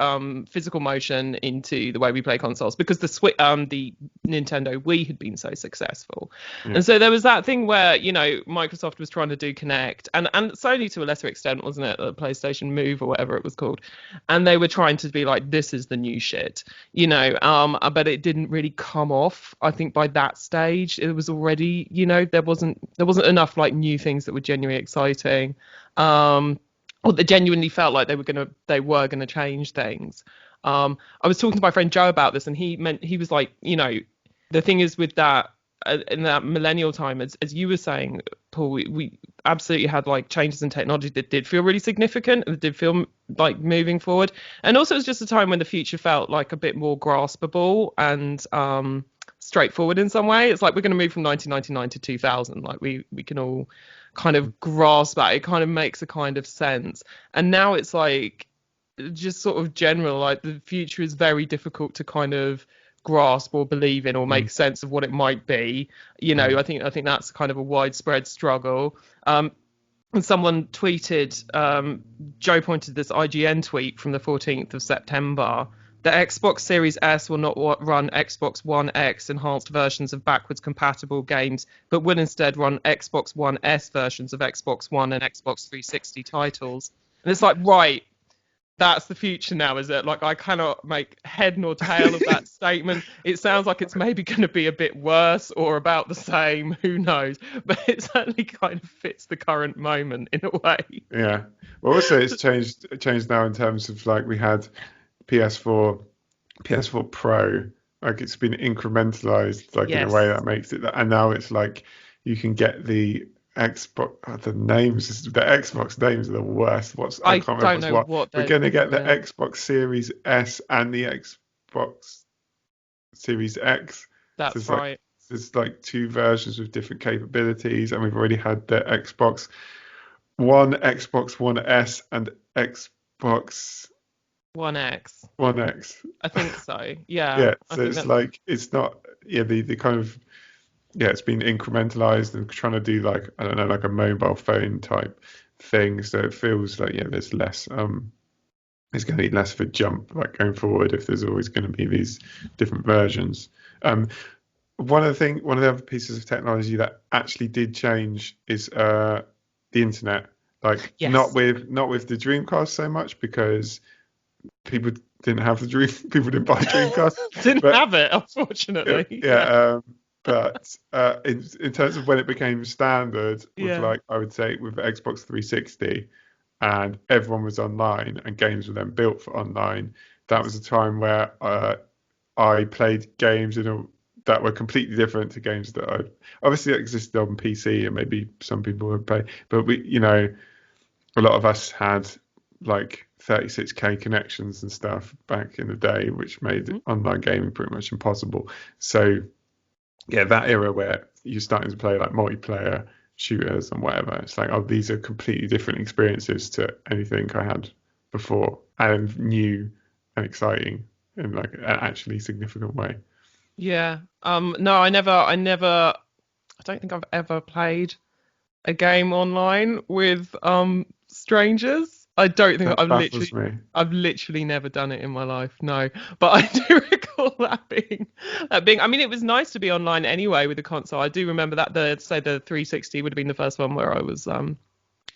physical motion into the way we play consoles because the Nintendo Wii had been so successful, yeah. and so there was that thing where Microsoft was trying to do Connect, and Sony to a lesser extent, wasn't it, the PlayStation Move or whatever it was called, and they were trying to be like this is the new shit, but it didn't really come off. I think by that stage it was already, there wasn't enough like new things that were genuinely exciting, or that genuinely felt like they were gonna change things. I was talking to my friend Joe about this, and he was like, the thing is with that, in that millennial time, as you were saying, Paul, we absolutely had like changes in technology that did feel really significant and that did feel like moving forward. And also, it was just a time when the future felt like a bit more graspable and straightforward in some way. It's like we're going to move from 1999 to 2000. Like we can all kind of grasp that. It kind of makes a kind of sense. And now it's like just sort of general, like the future is very difficult to kind of grasp or believe in or Mm, make sense of what it might be. mm, I think that's kind of a widespread struggle. And someone tweeted, Joe pointed this IGN tweet from the 14th of September The Xbox Series S will not run Xbox One X enhanced versions of backwards compatible games, but will instead run Xbox One S versions of Xbox One and Xbox 360 titles. And it's like, right, that's the future now, is it? Like, I cannot make head nor tail of that statement. It sounds like it's maybe going to be a bit worse or about the same. Who knows? But it certainly kind of fits the current moment in a way. Yeah. Well, also it's changed now in terms of like we had PS4, PS4 Pro, like it's been incrementalized, like in a way Yes. that makes it, and now it's like you can get the Xbox, the names, the Xbox names are the worst. I I can't remember don't what's know what. what We're they're. going to get the Yeah. Xbox Series S and the Xbox Series X. So That's right. there's like two versions with different capabilities, and we've already had the Xbox One, Xbox One S, and Xbox One X. One X. I think so. Yeah. Yeah, I so think it's that's. like it's not, yeah, the kind of, yeah, it's been incrementalized and trying to do like, I don't know, like a mobile phone type thing. So it feels like, yeah, there's less there's going to be less of a jump like going forward if there's always going to be these different versions. Um, one of the other pieces of technology that actually did change is the internet. Like Yes. not with the Dreamcast so much because people didn't have the dream, people didn't buy Dreamcast, Didn't but have it, unfortunately. yeah, Yeah. but in terms of when it became standard with Yeah. like I would say with Xbox 360 and everyone was online and games were then built for online, that was a time where I played games that were completely different to games that I obviously existed on PC and maybe some people would play, but a lot of us had like 36K connections and stuff back in the day, which made Mhm. online gaming pretty much impossible. So yeah, that era where you're starting to play like multiplayer shooters and whatever, it's like, oh, these are completely different experiences to anything I had before, and new and exciting in like an actually significant way. Yeah. No, I don't think I've ever played a game online with strangers. I don't think That baffles me. I've literally never done it in my life. No, but I do recall that being. I mean, it was nice to be online anyway with the console. I do remember that the 360 would have been the first one where I was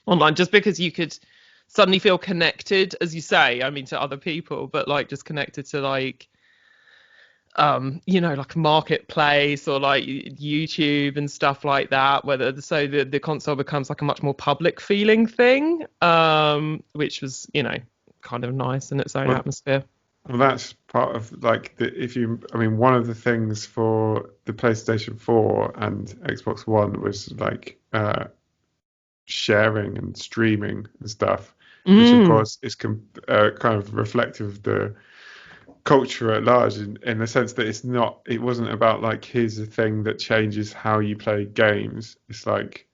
online, just because you could suddenly feel connected, as you say. I mean, to other people, but like just connected to like like a marketplace or like YouTube and stuff like that, whether so the console becomes like a much more public feeling thing, which was, kind of nice in its own Well, atmosphere. well, that's part of like I mean, one of the things for the PlayStation 4 and Xbox One was like sharing and streaming and stuff, which of Mm. course is kind of reflective of the culture at large in the sense that it wasn't about like here's a thing that changes how you play games. It's like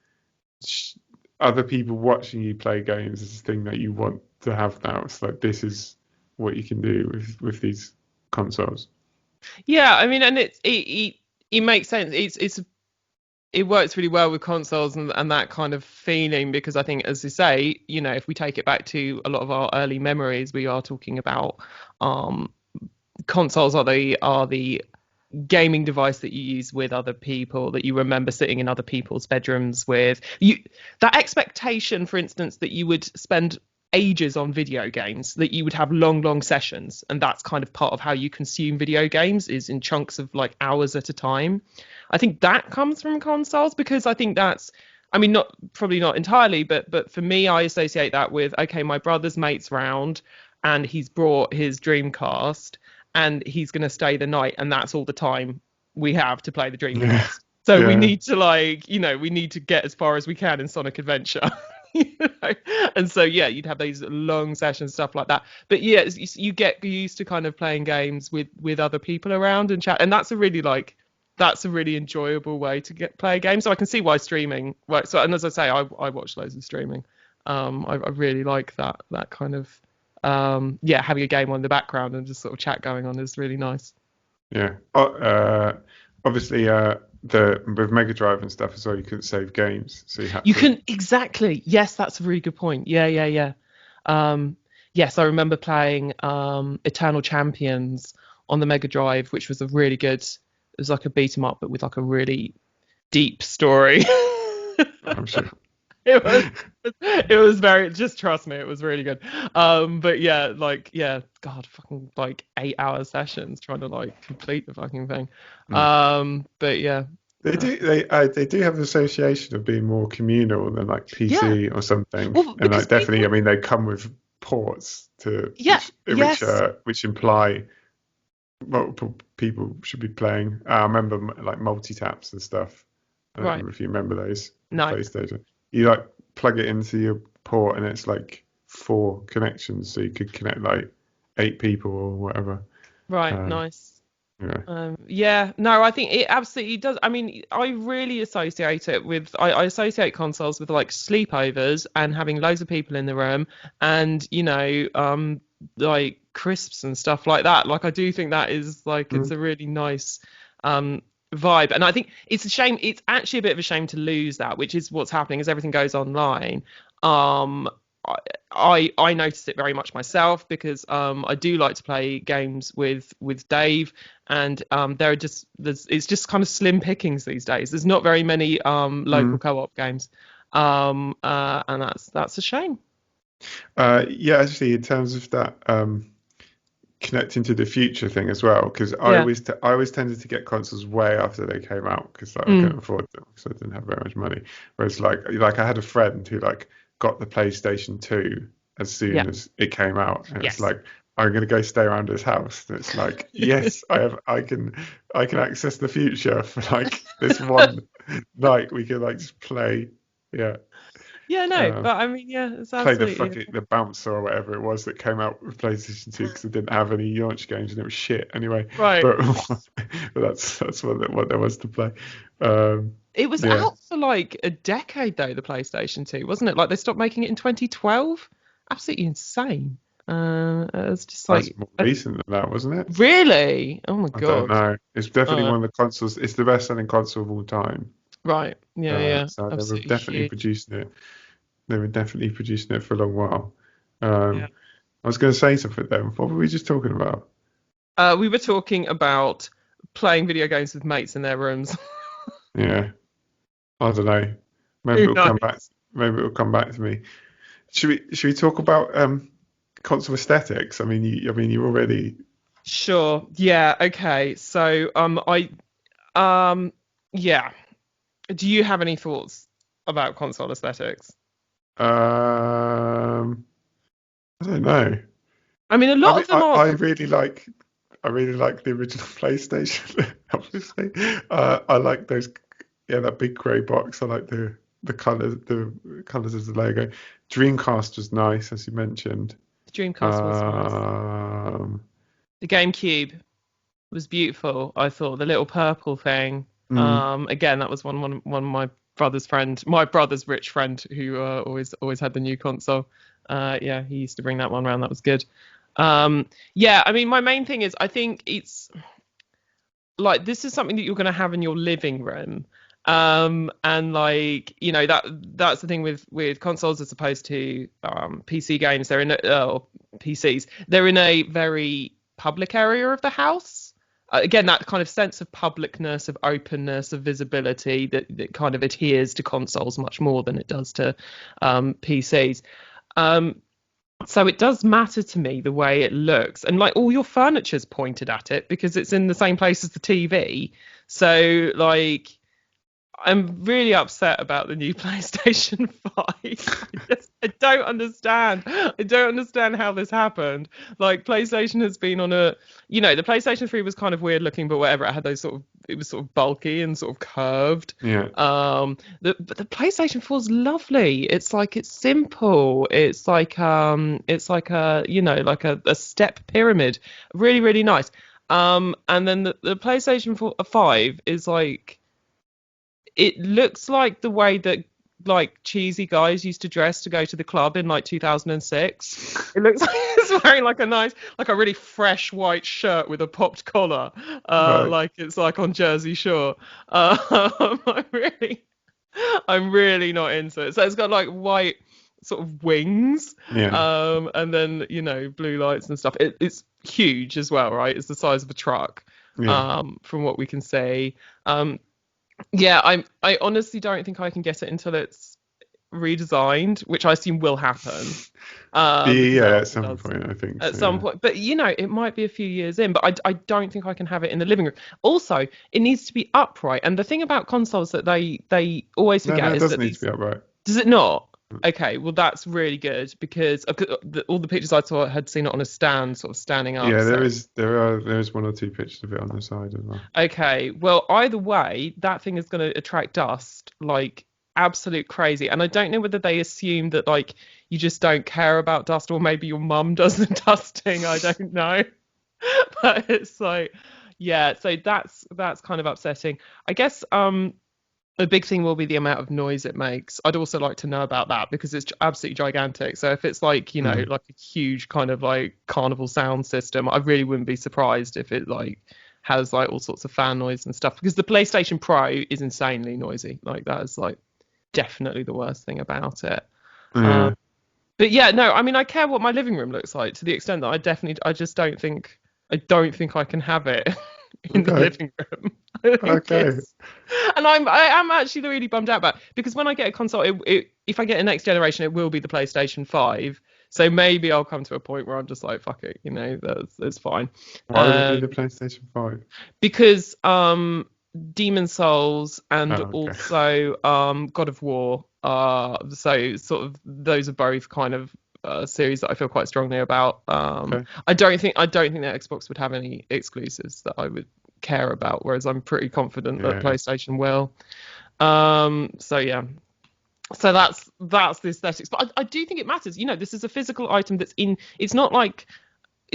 sh other people watching you play games is a thing that you want to have now. It's like this is what you can do with these consoles. Yeah, I mean, and it makes sense. It works really well with consoles and that kind of feeling, because I think, as you say, if we take it back to a lot of our early memories, we are talking about um consoles are the gaming device that you use with other people, that you remember sitting in other people's bedrooms with. That expectation, for instance, that you would spend ages on video games, that you would have long sessions, and that's kind of part of how you consume video games, is in chunks of like hours at a time. I think that comes from consoles, because I think that's, I mean, not probably not entirely, but for me, I associate that with, okay, my brother's mates round and he's brought his Dreamcast and he's going to stay the night, and that's all the time we have to play the Yeah, Dreamcast. So we yeah, need to, like, we need to get as far as we can in Sonic Adventure. you know? And so yeah, you'd have these long sessions, stuff like that. But yeah, you get used to kind of playing games with other people around and chat, and that's a really enjoyable way to play a game. So I can see why streaming works. So, and as I say, I watch loads of streaming. I really like that kind of yeah, having a game on in the background and just sort of chat going on is really nice. yeah. Obviously, the with Mega Drive and stuff as well, you couldn't save games, so you had You to. can exactly. Yes, that's a really good point. Yeah. Um, yes, I remember playing Eternal Champions on the Mega Drive, which was a really good. It was like a beat 'em up, but with like a really deep story. I'm sure. It was it was very, just trust me, it was really good. But yeah, like yeah, God, fucking like 8 hour sessions trying to like complete the fucking thing. Mm. But yeah. They Uh, do they do have an association of being more communal than like yeah. PC or something, Well, and because like definitely, I people, mean, they come with ports to yeah, yes, which imply multiple people should be playing. I remember like multi taps and stuff. I don't right. know if you remember those on No, PlayStation. You like plug it into your port and it's like four connections, so you could connect like 8 people or whatever. right, Um, nice. yeah. Yeah, no, I think it absolutely does. I mean, I really associate it with, I associate consoles with like sleepovers and having loads of people in the room and, like crisps and stuff like that. Like, I do think that is like, it's Mm, a really nice um, vibe. And I think it's a shame, it's actually a bit of a shame to lose that, which is what's happening as everything goes online. Um, I, I notice it very much myself because I do like to play games with Dave, and there are just it's just kind of slim pickings these days. There's not very many local mm. co-op games, and that's a shame. Yeah, actually, in terms of that connecting to the future thing as well, because Yeah. I always tended to get consoles way after they came out because like, I Mm. couldn't afford them because I didn't have very much money. Whereas like I had a friend who like got the PlayStation 2 as Yeah. soon as it came out, and it's Yes. like I'm gonna go stay around his house. And it's like yes, I can access the future for like this one night. We can like just play. Yeah. Yeah. No, Um, but I mean, yeah, it's Play the absolutely. fucking the bouncer or whatever it was that came out with PlayStation 2 because it didn't have any launch games and it was shit anyway. Right. But, but that's what there was to play. Um, It was yeah, out for like a decade though, the PlayStation 2, wasn't it? Like they stopped making it in 2012. Absolutely insane. It's just that's like more recent than that, wasn't it? really? Oh my I don't God. know. It's definitely Uh, one of the consoles. It's the best-selling console of all time. right. Yeah, yeah. So they were Absolutely definitely huge. producing it. They were definitely producing it for a long while. Yeah. I was going to say something then. What were we just talking about? We were talking about playing video games with mates in their rooms. Yeah, I don't know. Maybe Who it'll knows? come back. Maybe it'll come back to me. Should we talk about console aesthetics? I mean you already Sure. Yeah. Okay. So, um, yeah. Do you have any thoughts about console aesthetics? I don't know. I mean, a I lot mean of them are. I really like the original PlayStation, obviously. I like those that big grey box. I like the colours of the logo. Dreamcast was nice, as you mentioned. The Dreamcast was nice. Um, The GameCube was beautiful. I thought the little purple thing. mm, Again, that was one of my brother's rich friend who always had the new console. Yeah, he used to bring that one around. That was good. Yeah, I mean, my main thing is I think it's like this is something that you're going to have in your living room. And like that's the thing with consoles as opposed to PC games. They're in or PCs. They're in a very public area of the house. Again, that kind of sense of publicness, of openness, of visibility that kind of adheres to consoles much more than it does to PCs. Um, so it does matter to me the way it looks, and like all your furniture's pointed at it because it's in the same place as the TV. So like I'm really upset about the new PlayStation 5. I don't understand. I don't understand how this happened. Like PlayStation has been on the PlayStation 3 was kind of weird looking, but whatever. It had those it was sort of bulky and sort of curved. yeah. But the PlayStation 4 is lovely. It's like it's simple. It's like like a step pyramid. Really, really nice. And then the PlayStation 4, 5 is like it looks like the way that like cheesy guys used to dress to go to the club in like 2006. It looks like it's wearing like like a really fresh white shirt with a popped collar, Right. like it's like on Jersey Shore. I'm really not into it. So it's got like white sort of wings, Yeah. and then blue lights and stuff. It's huge as well, right? It's the size of a truck, Yeah. from what we can see. Yeah, I honestly don't think I can get it until it's redesigned, which I assume will happen. Because that Yeah, at often some does point, I think at so. some Yeah. point. But it might be a few years in. But I don't think I can have it in the living room. Also, it needs to be upright. And the thing about consoles that they always No, no, forget it is doesn't that need to these be upright. does it not? Okay, well that's really good because all the pictures I saw had seen it on a stand, sort of standing up. Yeah, So there is one or two pictures of it on the side as well. okay, well, either way, that thing is going to attract dust like absolute crazy. And I don't know whether they assume that like you just don't care about dust, or maybe your mum does the dusting. I don't know. But it's like, yeah, so that's kind of upsetting. I guess a big thing will be the amount of noise it makes. I'd also like to know about that because it's absolutely gigantic. So if it's like, Mm. like a huge kind of like carnival sound system, I really wouldn't be surprised if it like has like all sorts of fan noise and stuff, because the PlayStation Pro is insanely noisy. Like that is like definitely the worst thing about it. Um, Yeah. but yeah, no, I mean I care what my living room looks like to the extent that I just don't think I can have it in the Okay. living room. I think Okay. and I am actually really bummed out about it, because when I get a console, if I get a next generation, it will be the PlayStation 5. So maybe I'll come to a point where I'm just like, fuck it, that's fine. Why would it be the Um, PlayStation 5? because Demon Souls Oh, and okay. also God of War, so sort of those are both kind of series that I feel quite strongly about. Okay. I don't think that Xbox would have any exclusives that I would care about, whereas I'm pretty confident that Yeah. PlayStation will. So yeah. So that's the aesthetics, but I do think it matters. This is a physical item that's in. It's not like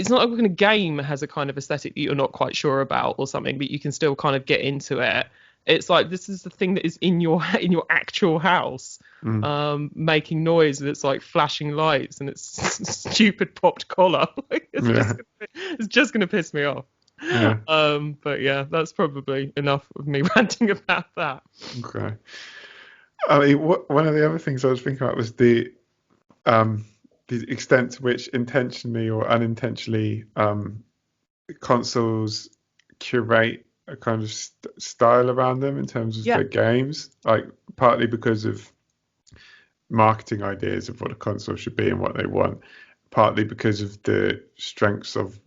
when a game has a kind of aesthetic that you're not quite sure about or something, but you can still kind of get into it. It's like this is the thing that is in your actual house, Mm. making noise, and it's like flashing lights and it's stupid popped collar. Like Yeah. it's just gonna piss me off. Yeah. But yeah, that's probably enough of me ranting about that. Okay. I mean, one of the other things I was thinking about was um the extent to which intentionally or unintentionally consoles curate a kind of style around them in terms of Yeah, their games, like partly because of marketing ideas of what a console should be and what they want, partly because of the strengths of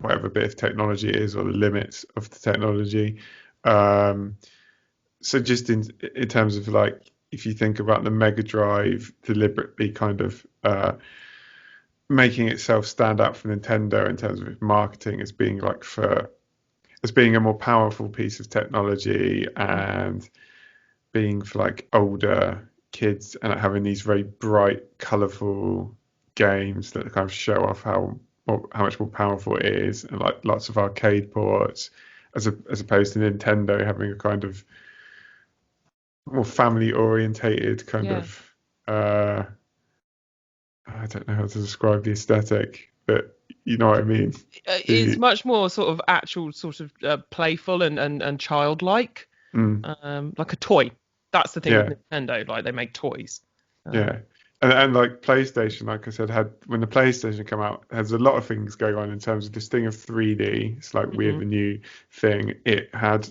whatever bit of technology it is or the limits of the technology. Um, so just in terms of like if you think about the Mega Drive deliberately kind of making itself stand out for Nintendo in terms of its marketing as being like for as being a more powerful piece of technology and being for like older kids and having these very bright, colourful games that kind of show off how much more powerful it is, and like lots of arcade ports, as opposed to Nintendo having a kind of more family orientated kind yeah. of uh, I don't know how to describe the aesthetic, but you know what I mean. It's The much more sort of actual, sort of playful and childlike, mm, like a toy. That's the thing with yeah, Nintendo, like they make toys. yeah. Um, And like PlayStation, like I said, had when the PlayStation came out, has a lot of things going on in terms of this thing of 3D. It's like weird, mhm. the new thing. It had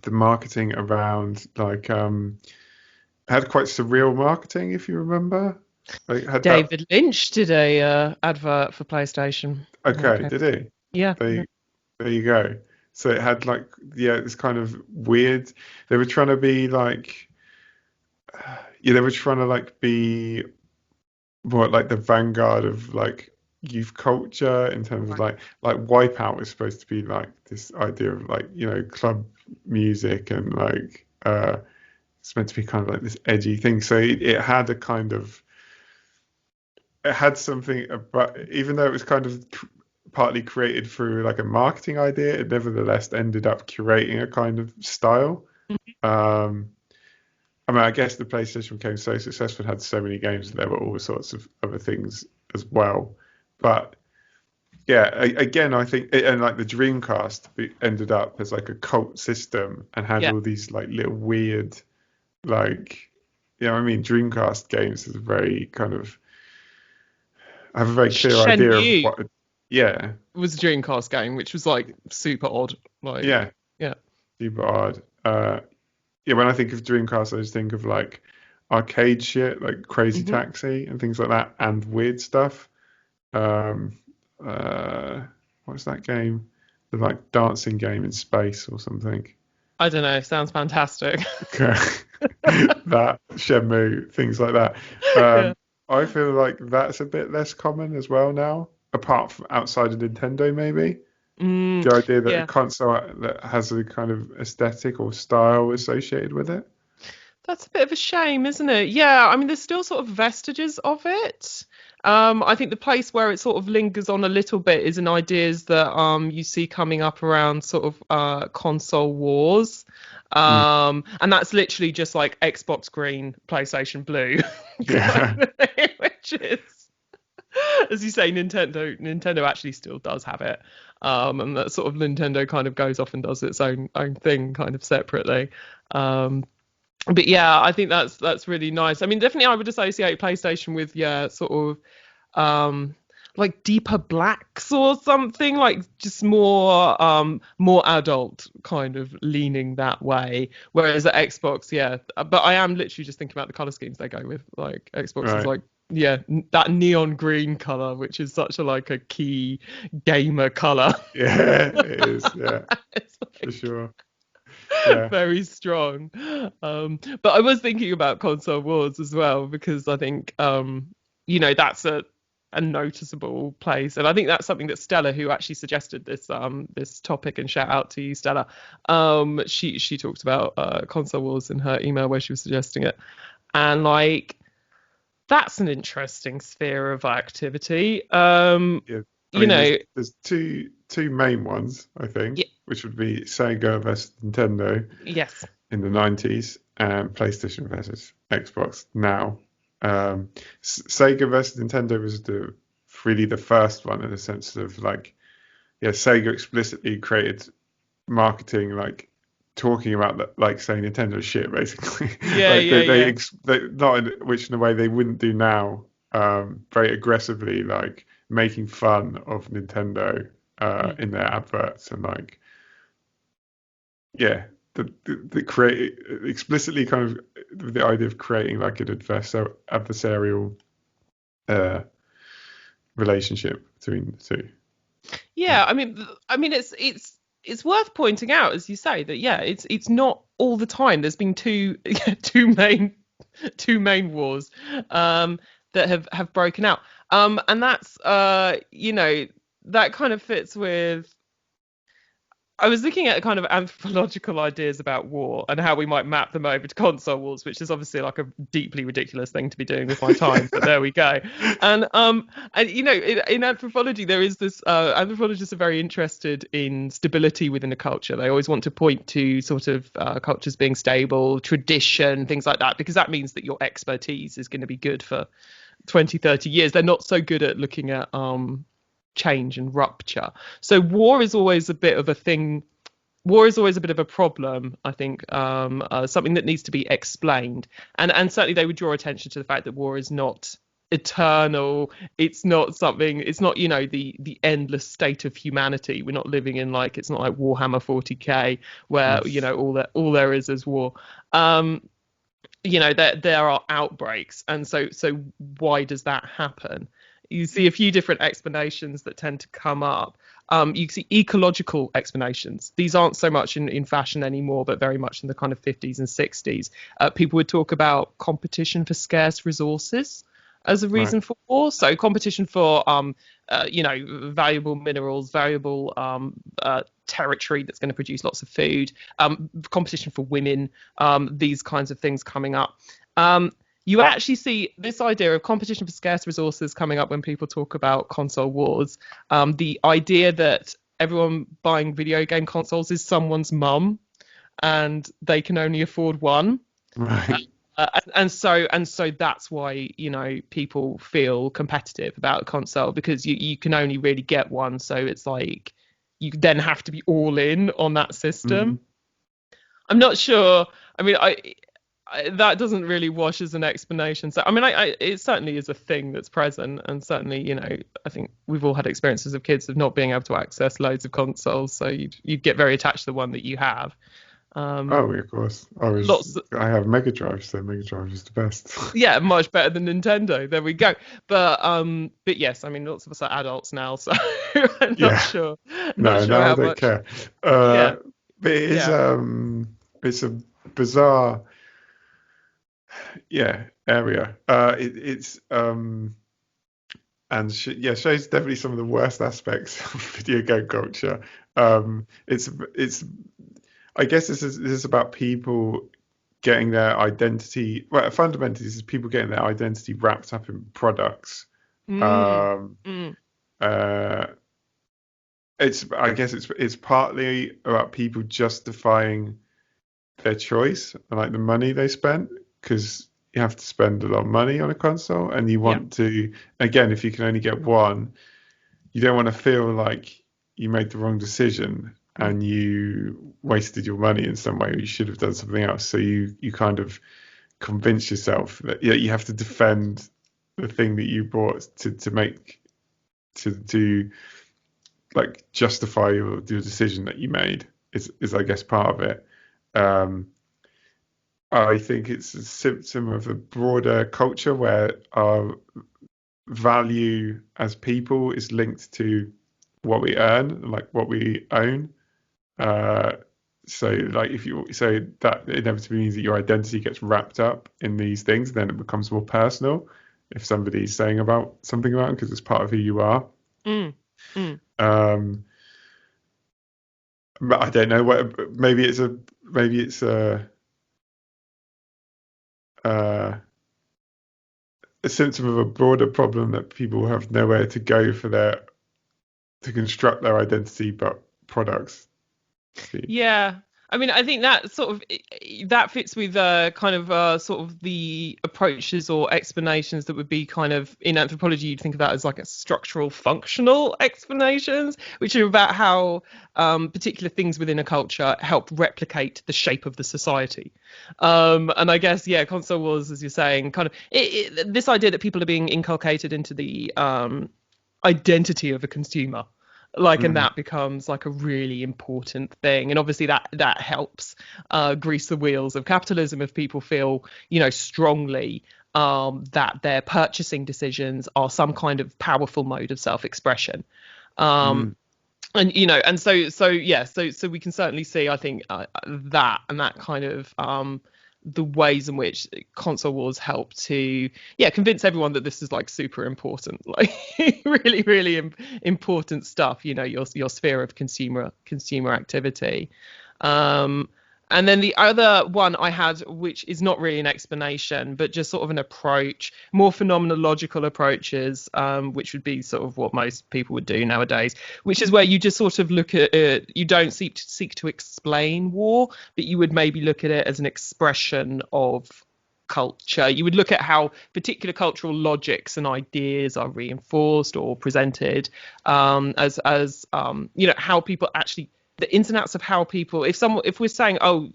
the marketing around like had quite surreal marketing, if you remember. Like had that. David Lynch did a advert for PlayStation. Okay, Okay. did he? Yeah, yeah, They there you go. So it had like yeah, this kind of weird. They were trying to be like yeah, they were trying to like be what like the vanguard of like youth culture in terms of right. like Wipeout was supposed to be like this idea of like club music and like it's meant to be kind of like this edgy thing. So it had a kind of it had something about even though it was kind of partly created through like a marketing idea, it nevertheless ended up curating a kind of style. Um, I mean, I guess the PlayStation became so successful and had so many games that there were all sorts of other things as well. But yeah, again, I think, and like the Dreamcast ended up as like a cult system and had Yeah. all these like little weird, like, yeah, I mean, Dreamcast games is a very kind of have a very clear idea of Shenmue what. Yeah, was a Dreamcast game, which was like super odd. Like, yeah, yeah. super odd. Yeah, when I think of Dreamcast, I just think of like arcade shit, like Crazy Hmm. Taxi and things like that, and weird stuff. Um, uh, what's that game? The like dancing game in space or something. I don't know. Sounds fantastic. Okay. That Shenmue, things like that. Yeah. I feel like that's a bit less common as well now, apart from outside of Nintendo, maybe. Mm, The idea that a yeah. console that has a kind of aesthetic or style associated with it. That's a bit of a shame, isn't it? Yeah, I mean, there's still sort of vestiges of it. I think the place where it sort of lingers on a little bit is in ideas that you see coming up around sort of console wars. Mm. And that's literally just like Xbox green, PlayStation blue, kind Yeah, of thing, which is, as you say, Nintendo actually still does have it. And that sort of Nintendo kind of goes off and does its own thing kind of separately. Um, but yeah, I think that's really nice. I mean, definitely I would associate PlayStation with, yeah, sort of like deeper blacks or something, like just more adult kind of leaning that way. Whereas at Xbox, yeah, but I am literally just thinking about the color schemes they go with. Like Xbox is right. like, yeah, that neon green color, which is such a like a key gamer color. Yeah, it is. Yeah, It's for like sure. Yeah, very strong. But I was thinking about console wars as well because I think that's a noticeable place, and I think that's something that Stella, who actually suggested this topic, and shout out to you, Stella. She talked about console wars in her email where she was suggesting it, and like that's an interesting sphere of activity. yeah. I You mean, know, there's two main ones, I think, y- which would be Sega versus Nintendo yes, in the 90s and PlayStation versus Xbox now. Sega versus Nintendo was really the first one in the sense of like, yeah, Sega explicitly created marketing like talking about that, like saying Nintendo shit basically. yeah, Like yeah, yeah. they not in, which in a way they wouldn't do now. Very aggressively like making fun of Nintendo Mm. in their adverts and like yeah, the create explicitly kind of the idea of creating like an adversarial uh, relationship between the two. Yeah, I mean, it's worth pointing out, as you say, that yeah, it's not all the time. There's been two main two main wars that have broken out, and that's that kind of fits with. I was looking at kind of anthropological ideas about war and how we might map them over to console wars, which is obviously like a deeply ridiculous thing to be doing with my time, but there we go. And in anthropology there is this anthropologists are very interested in stability within a culture. They always want to point to sort of cultures being stable, tradition, things like that, because that means that your expertise is going to be good for 20, 30 years. They're not so good at looking at change and rupture. So war is always a bit of a thing. War is always a bit of a problem, I think, something that needs to be explained. And certainly they would draw attention to the fact that war is not eternal. It's not something. It's not the endless state of humanity. We're not living in like it's not like Warhammer 40k where Mm. all there is war. There are outbreaks, and so why does that happen? You see a few different explanations that tend to come up. You see ecological explanations. These aren't so much in fashion anymore, but very much in the kind of 50s and 60s. People would talk about competition for scarce resources as a Right. reason for war. So competition for valuable minerals, valuable territory that's going to produce lots of food, competition for women, these kinds of things coming up. You actually see this idea of competition for scarce resources coming up when people talk about console wars. The idea that everyone buying video game consoles is someone's mum and they can only afford one. Right. And so that's why people feel competitive about a console because you can only really get one, so it's like you then have to be all in on that Mm. system. I'm not sure. I mean, that doesn't really wash as an explanation. So, I mean, it certainly is a thing that's present, and certainly, I think we've all had experiences of kids of not being able to access loads of consoles, so you'd get very attached to the one that you have. Um, Oh, of course. lots, I have Mega Drive, so Mega Drive is the best. yeah, much better than Nintendo. There we go. But yes, I mean, lots of us are adults now, so I'm not Yeah. sure, not No, sure no, I how don't much. care. Yeah, But yeah, it's a bizarre, yeah, area. It's and yeah, shows definitely some of the worst aspects of video game culture. It's I guess this is about people getting their identity. Well, fundamentally, this is people getting their identity wrapped up in products. mm, Um, mm, uh, I guess it's partly about people justifying their choice and like the money they spent, because you have to spend a lot of money on a console and you yeah, want to, again, if you can only get one, you don't want to feel like you made the wrong decision mm, and you wasted your money in some way, or you should have done something else. So you kind of convince yourself that, yeah, you have to defend the thing that you bought to make to like justify your decision that you made is I guess part of it. Um, I think it's a symptom of a broader culture where our value as people is linked to what we earn, like what we own. Uh, so like if you so that inevitably means that your identity gets wrapped up in these things, then it becomes more personal if somebody's saying about something about it because it's part of who you are. mm, mm. Um, but I don't know what maybe it's uh, a symptom of a broader problem that people have nowhere to go for their to construct their identity but products. See. Yeah. I mean, I think that sort of that fits with kind of sort of the approaches or explanations that would be kind of in anthropology you'd think about as like a structural functional explanations, which are about how particular things within a culture help replicate the shape of the society. And I guess yeah, console wars, as you're saying, kind of this idea that people are being inculcated into the identity of a consumer, like, and Mm, that becomes like a really important thing, and obviously that helps grease the wheels of capitalism if people feel strongly that their purchasing decisions are some kind of powerful mode of self-expression. um mm, and so we can certainly see, I think, that and that kind of the ways in which console wars help to convince everyone that this is like super important, like really really important stuff, your sphere of consumer activity. um and then the other one I had, which is not really an explanation, but just sort of an approach, more phenomenological approaches, which would be sort of what most people would do nowadays, which is where you just sort of look at it. You don't seek to explain war, but you would maybe look at it as an expression of culture. You would look at how particular cultural logics and ideas are reinforced or presented, how people actually, the ins and outs of how people, if we're saying, oh,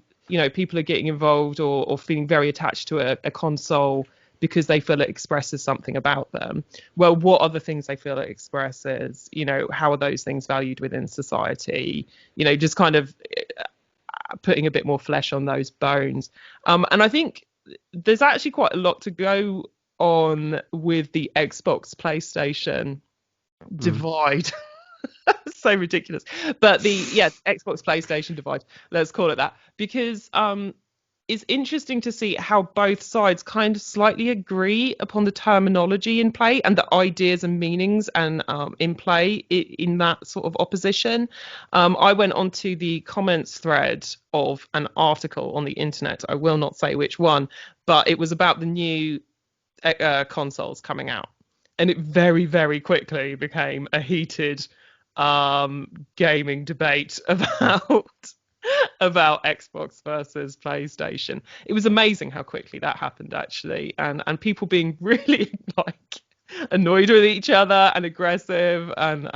people are getting involved or feeling very attached to a console because they feel it expresses something about them. Well, what are the things they feel it expresses? How are those things valued within society? Just kind of putting a bit more flesh on those bones. And I think there's actually quite a lot to go on with the Xbox PlayStation mm. divide. So ridiculous. But the Xbox PlayStation divide, let's call it that, because it's interesting to see how both sides kind of slightly agree upon the terminology in play and the ideas and meanings and in play in that sort of opposition. I went onto the comments thread of an article on the internet. I will not say which one, but it was about the new consoles coming out, and it very very quickly became a heated gaming debate about about Xbox versus PlayStation. It was amazing how quickly that happened, actually, and people being really like annoyed with each other and aggressive, and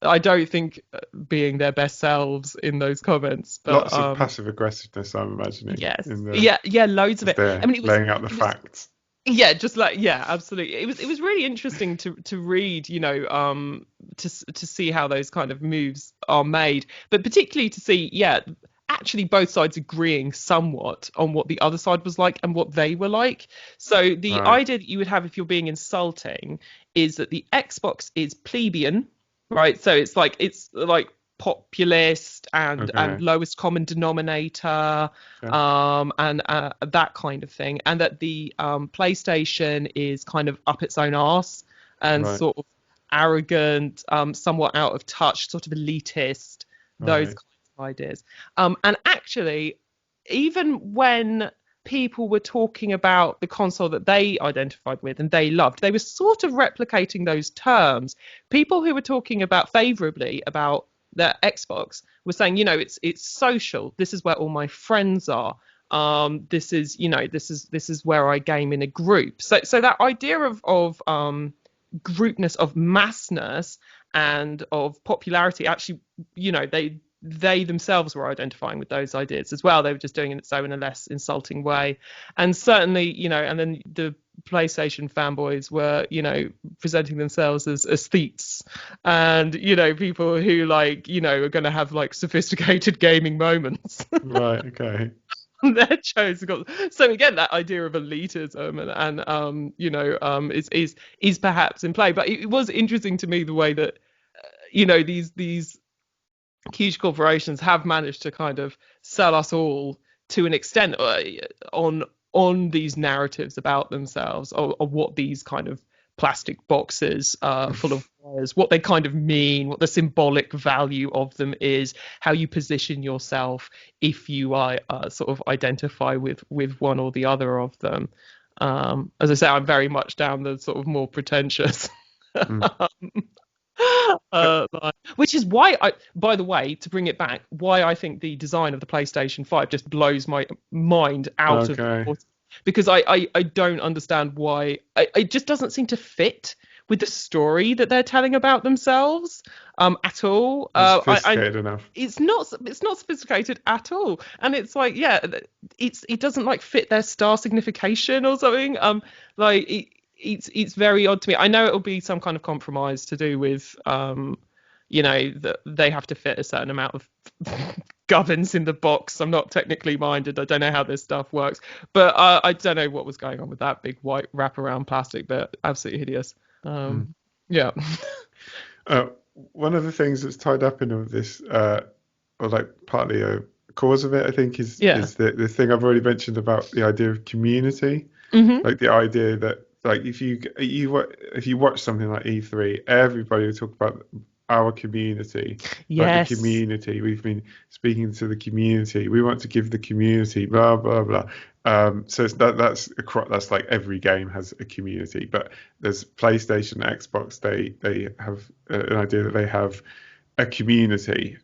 I don't think being their best selves in those comments, but Lots of passive aggressiveness, I'm imagining, yes, in the yeah, yeah, loads of as it. I they're mean, laying out the it was facts. yeah, just like yeah, absolutely. It was really interesting to read, to see how those kind of moves are made, but particularly to see, yeah, actually both sides agreeing somewhat on what the other side was like and what they were like. So the Right. idea that you would have if you're being insulting is that the Xbox is plebeian, right? So it's like populist and Okay. lowest common denominator, Okay. and that kind of thing, and that the PlayStation is kind of up its own arse and Right. sort of arrogant, somewhat out of touch, sort of elitist, those Right. kinds of ideas. And actually, even when people were talking about the console that they identified with and they loved, they were sort of replicating those terms. People who were talking about favorably about their Xbox were saying, it's social. This is where all my friends are. This is where I game in a group. So that idea of groupness, of massness, and of popularity, actually, they themselves were identifying with those ideas as well. They were just doing it so in a less insulting way. And certainly, and then the PlayStation fanboys were, presenting themselves as aesthetes, and, people who, like, are going to have like sophisticated gaming moments. Right. Okay. Their shows got, so again, that idea of elitism and is perhaps in play. But it was interesting to me the way that, these huge corporations have managed to kind of sell us all to an extent, on these narratives about themselves, of what these kind of plastic boxes full of wires, what they kind of mean, what the symbolic value of them is, how you position yourself if you sort of identify with one or the other of them. As I say, I'm very much down the sort of more pretentious Mm. which is why by the way, to bring it back, why I think the design of the PlayStation 5 just blows my mind out of Okay. proportion. Because I don't understand why it just doesn't seem to fit with the story that they're telling about themselves, at all. Not I sophisticated enough. it's not sophisticated at all, and it's like, yeah, it doesn't like fit their star signification or something. Like it's very odd to me. I know it'll be some kind of compromise to do with, that they have to fit a certain amount of gubbins in the box. I'm not technically minded. I don't know how this stuff works, but I don't know what was going on with that big white wraparound plastic bit. Absolutely hideous. Mm. Yeah. Uh, One of the things that's tied up in all of this, or like partly a cause of it, I think, is Yeah. is the thing I've already mentioned about the idea of community. Hmm. Like the idea that, like, if you watch something like E3, everybody will talk about our community, like the Yes. community. We've been speaking to the community. We want to give the community blah blah blah. So that's like every game has a community, but there's PlayStation, Xbox. They have an idea that they have a community.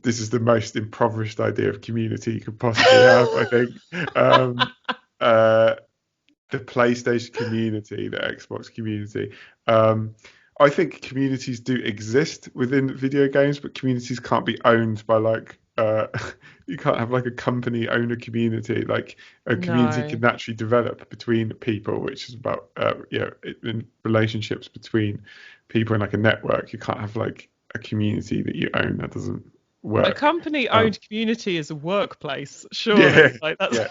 This is the most impoverished idea of community you could possibly have, I think. Um, uh, the PlayStation community, the Xbox community. Um, I think communities do exist within video games, but communities can't be owned by like you can't have like a company own a community. Like a community can No. naturally develop between people, which is about in relationships between people in like a network. You can't have like a community that you own. That doesn't A work. company Um, owned community is a workplace, yeah, surely. Like that's yeah.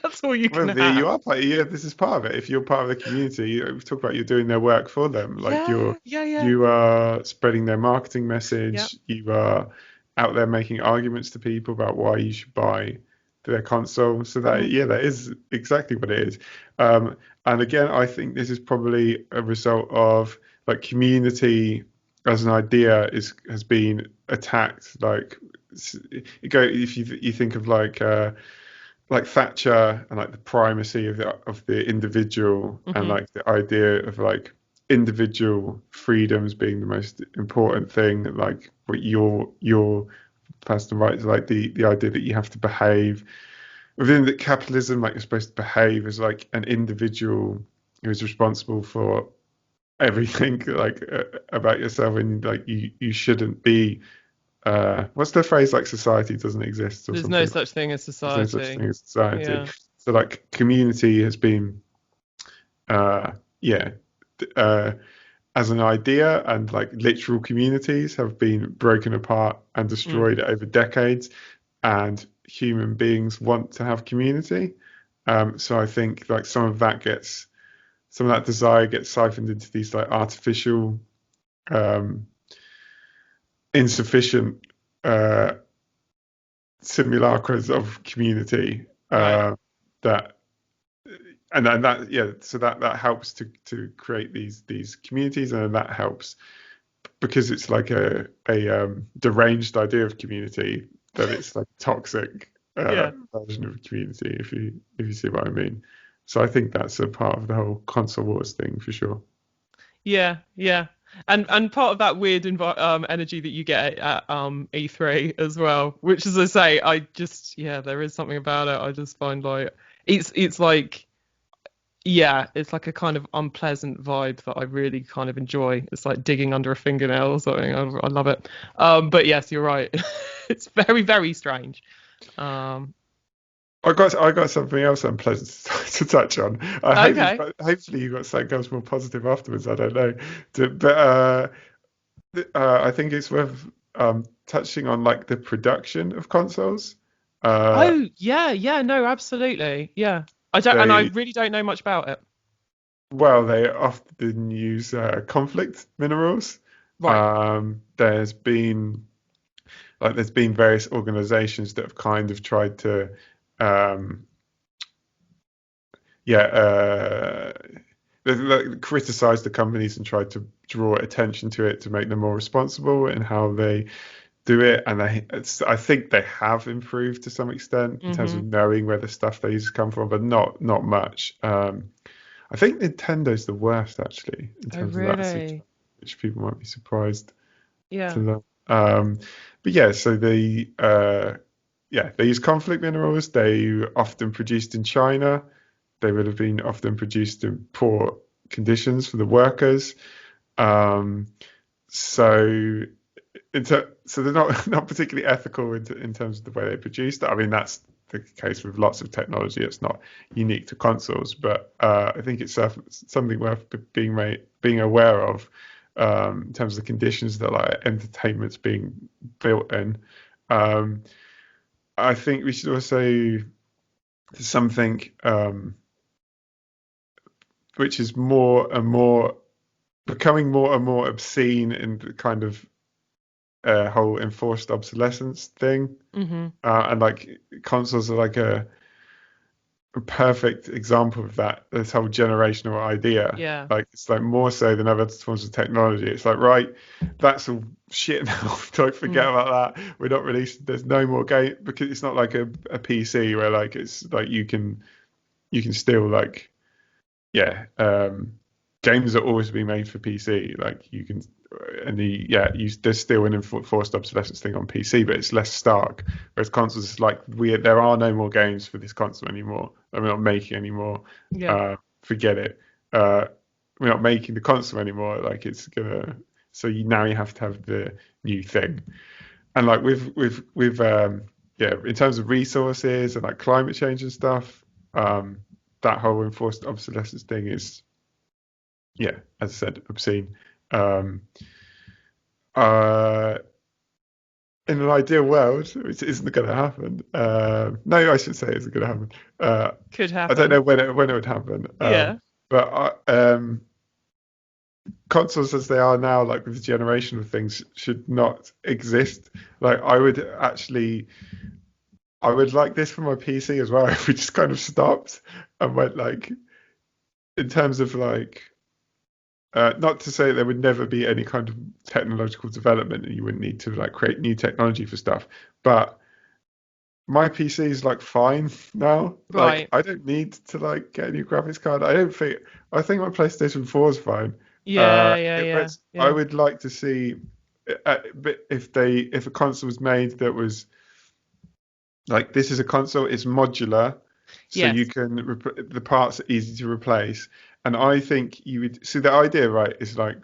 that's all you Well, can there you have. are part. Yeah, this is part of it. If you're part of the community, we talk about you're doing their work for them. Like Yeah, yeah, yeah. you are spreading their marketing Yeah. message. You are out there making arguments to people about why you should buy their console. So that Mhm. yeah, that is exactly what it is. And again, I think this is probably a result of like community as an idea has been attacked. You go if you think of like Thatcher and like the primacy of the individual and Mhm. like the idea of like individual freedoms being the most important thing, like what your personal rights, like the idea that you have to behave within the capitalism, like you're supposed to behave as like an individual who's responsible for everything like about yourself, and like you shouldn't be what's the phrase, like society doesn't exist or There's no something like such thing as there's no such society. thing as society. Yeah. So like community has been uh yeah uh as an idea, and like literal communities have been broken apart and Mm. destroyed over decades, and human beings want to have community. So I think like some of that desire gets siphoned into these like artificial, um, insufficient uh, simulacras of community, Right. that and that yeah, so that helps to create these communities, and that helps because it's like a deranged idea of community, that it's like toxic Yeah. version of community, if you see what I mean. So I think that's a part of the whole console wars thing for sure. Yeah. Yeah. And part of that weird energy that you get at E3 as well, which, as I say, I just, yeah, there is something about it. I just find like it's like, yeah, it's like a kind of unpleasant vibe that I really kind of enjoy. It's like digging under a fingernail or something. I love it. But yes, you're right. It's very, very strange. Um, I got something else unpleasant to touch on. I hope okay. hopefully you got something else more positive afterwards. I don't know, but I think it's worth touching on like the production of consoles. Uh, Oh, yeah, yeah, no, absolutely. Yeah. I don't, and I they really don't know much about it. Well, they often use conflict minerals. Right. There's been various organizations that have kind of tried to um, yeah like, criticize the companies and try to draw attention to it to make them more responsible in how they do it. And I think they have improved to some extent in terms Mm-hmm. of knowing where the stuff they use come from, but not much. I think Nintendo's the worst actually in Oh, terms of that really? situation, which people might be surprised to Yeah. learn. But yeah, so they use conflict minerals. They often produced in China. They would have been often produced in poor conditions for the workers. Um, so so they're not not particularly ethical in terms of the way they produce that. I mean, that's the case with lots of technology. It's not unique to consoles, but I think it's something worth being aware of, in terms of the conditions that like entertainment's being built in. Um, I think we should also do something which is more and more becoming more and more obscene in the kind of whole enforced obsolescence thing. Mm-hmm. And like consoles are like a perfect example of that. This whole generational idea, Yeah. like it's like more so than other forms of technology. It's like, right, that's all shit now. Don't forget Mm. about that. We're not releasing. There's no more game, because it's not like a PC where like it's like you can still like yeah, games are always being made for PC. Like you can, and there's still an enforced obsolescence thing on PC, but it's less stark. Whereas consoles, it's like there are no more games for this console anymore. We're not making anymore. Yeah. Forget it. Uh, we're not making the console anymore. Like it's gonna. So now you have to have the new thing. And like with in terms of resources and like climate change and stuff, that whole enforced obsolescence thing is, yeah, as I said, obscene. Um, uh, in an ideal world, which isn't going to happen. No, I should say it isn't going to happen. Uh, Could I don't happen. know when it would happen. Yeah. But consoles as they are now, like with the generation of things, should not exist. Like I would like this for my PC as well. If we just kind of stopped and went like, in terms of like, not to say there would never be any kind of technological development and you wouldn't need to like create new technology for stuff, but my PC is like fine now. Like Right. I don't need to like get a new graphics card. I think my PlayStation 4 is fine. Yeah, yeah, yeah, But I yeah. would like to see, but if a console was made that was like, this is a console, it's modular, so you Yes. can the parts are easy to replace, And I think you would see the idea, right, is like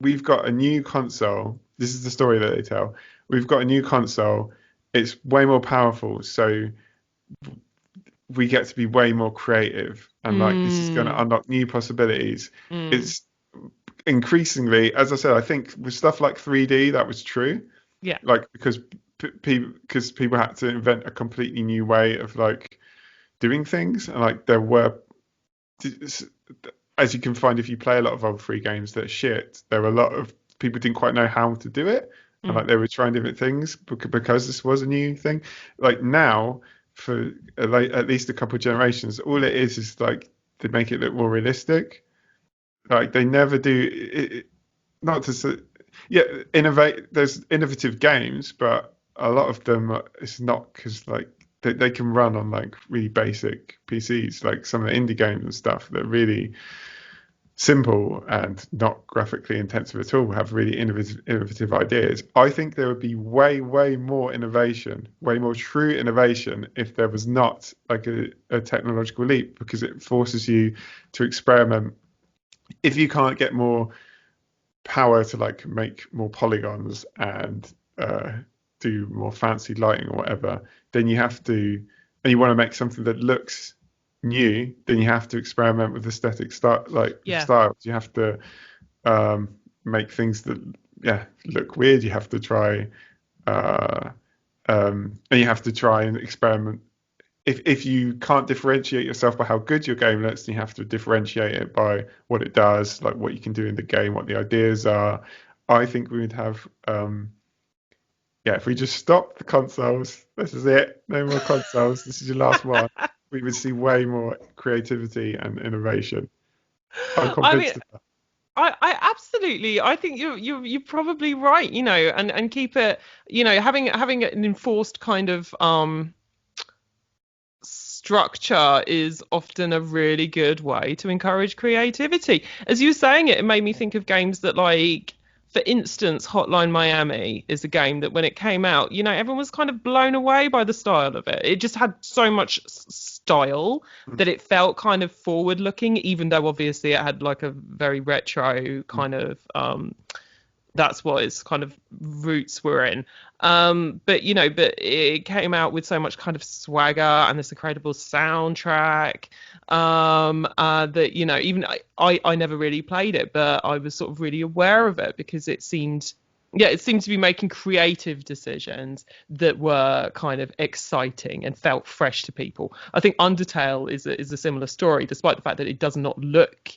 we've got a new console. This is the story that they tell. We've got a new console. It's way more powerful, so we get to be way more creative, and like this is going to Mm, unlock new possibilities. mm, It's increasingly, as I said, I think with stuff like 3D, that was true. yeah. Like because people had to invent a completely new way of like doing things, and like there were, as you can find if you play a lot of old free games that are shit, there were a lot of people didn't quite know how to do it, and Mm, like they were trying different things because this was a new thing. Like now, for like at least a couple of generations, all it is like to make it look more realistic. Like they never do it, not to say, yeah, innovate. There's innovative games, but a lot of them it's not because like they can run on like really basic PCs, like some of the indie games and stuff that are really simple and not graphically intensive at all, have really innovative ideas. I think there would be way more innovation, way more true innovation if there was not like a technological leap, because it forces you to experiment. If you can't get more power to like make more polygons and do more fancy lighting or whatever, then you have to, and you want to make something that looks new, then you have to experiment with aesthetic yeah. styles. You have to make things that look weird. You have to try uh, and you have to try and experiment. If you can't differentiate yourself by how good your game looks, then you have to differentiate it by what it does, like what you can do in the game, what the ideas are. I think we would have, if we just stop the consoles, this is it, no more consoles, this is your last one, we would see way more creativity and innovation. I'm I mean, convinced of that. I absolutely. I think you're probably right. And keep it. Having an enforced kind of structure is often a really good way to encourage creativity. As you were saying it made me think of games that, like, for instance, Hotline Miami is a game that when it came out, everyone was kind of blown away by the style of it. It just had so much style Mm, that it felt kind of forward looking, even though obviously it had like a very retro mm, kind of that's what its kind of roots were in. But it came out with so much kind of swagger and this incredible soundtrack. That even I never really played it, but I was sort of really aware of it because it seemed to be making creative decisions that were kind of exciting and felt fresh to people. I think Undertale is a similar story, despite the fact that it does not look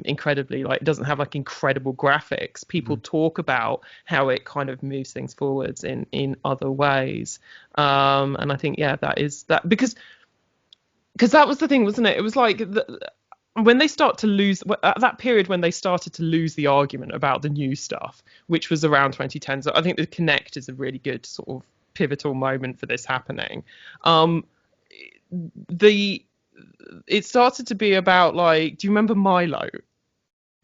incredibly, like, it doesn't have like incredible graphics. People mm. talk about how it kind of moves things forwards in other ways. And I think, yeah, that is that, because that was the thing, wasn't it? It was like when they start to lose at that period when they started to lose the argument about the new stuff, which was around 2010. So I think the Connect is a really good sort of pivotal moment for this happening. um the It started to be about, like, do you remember Milo?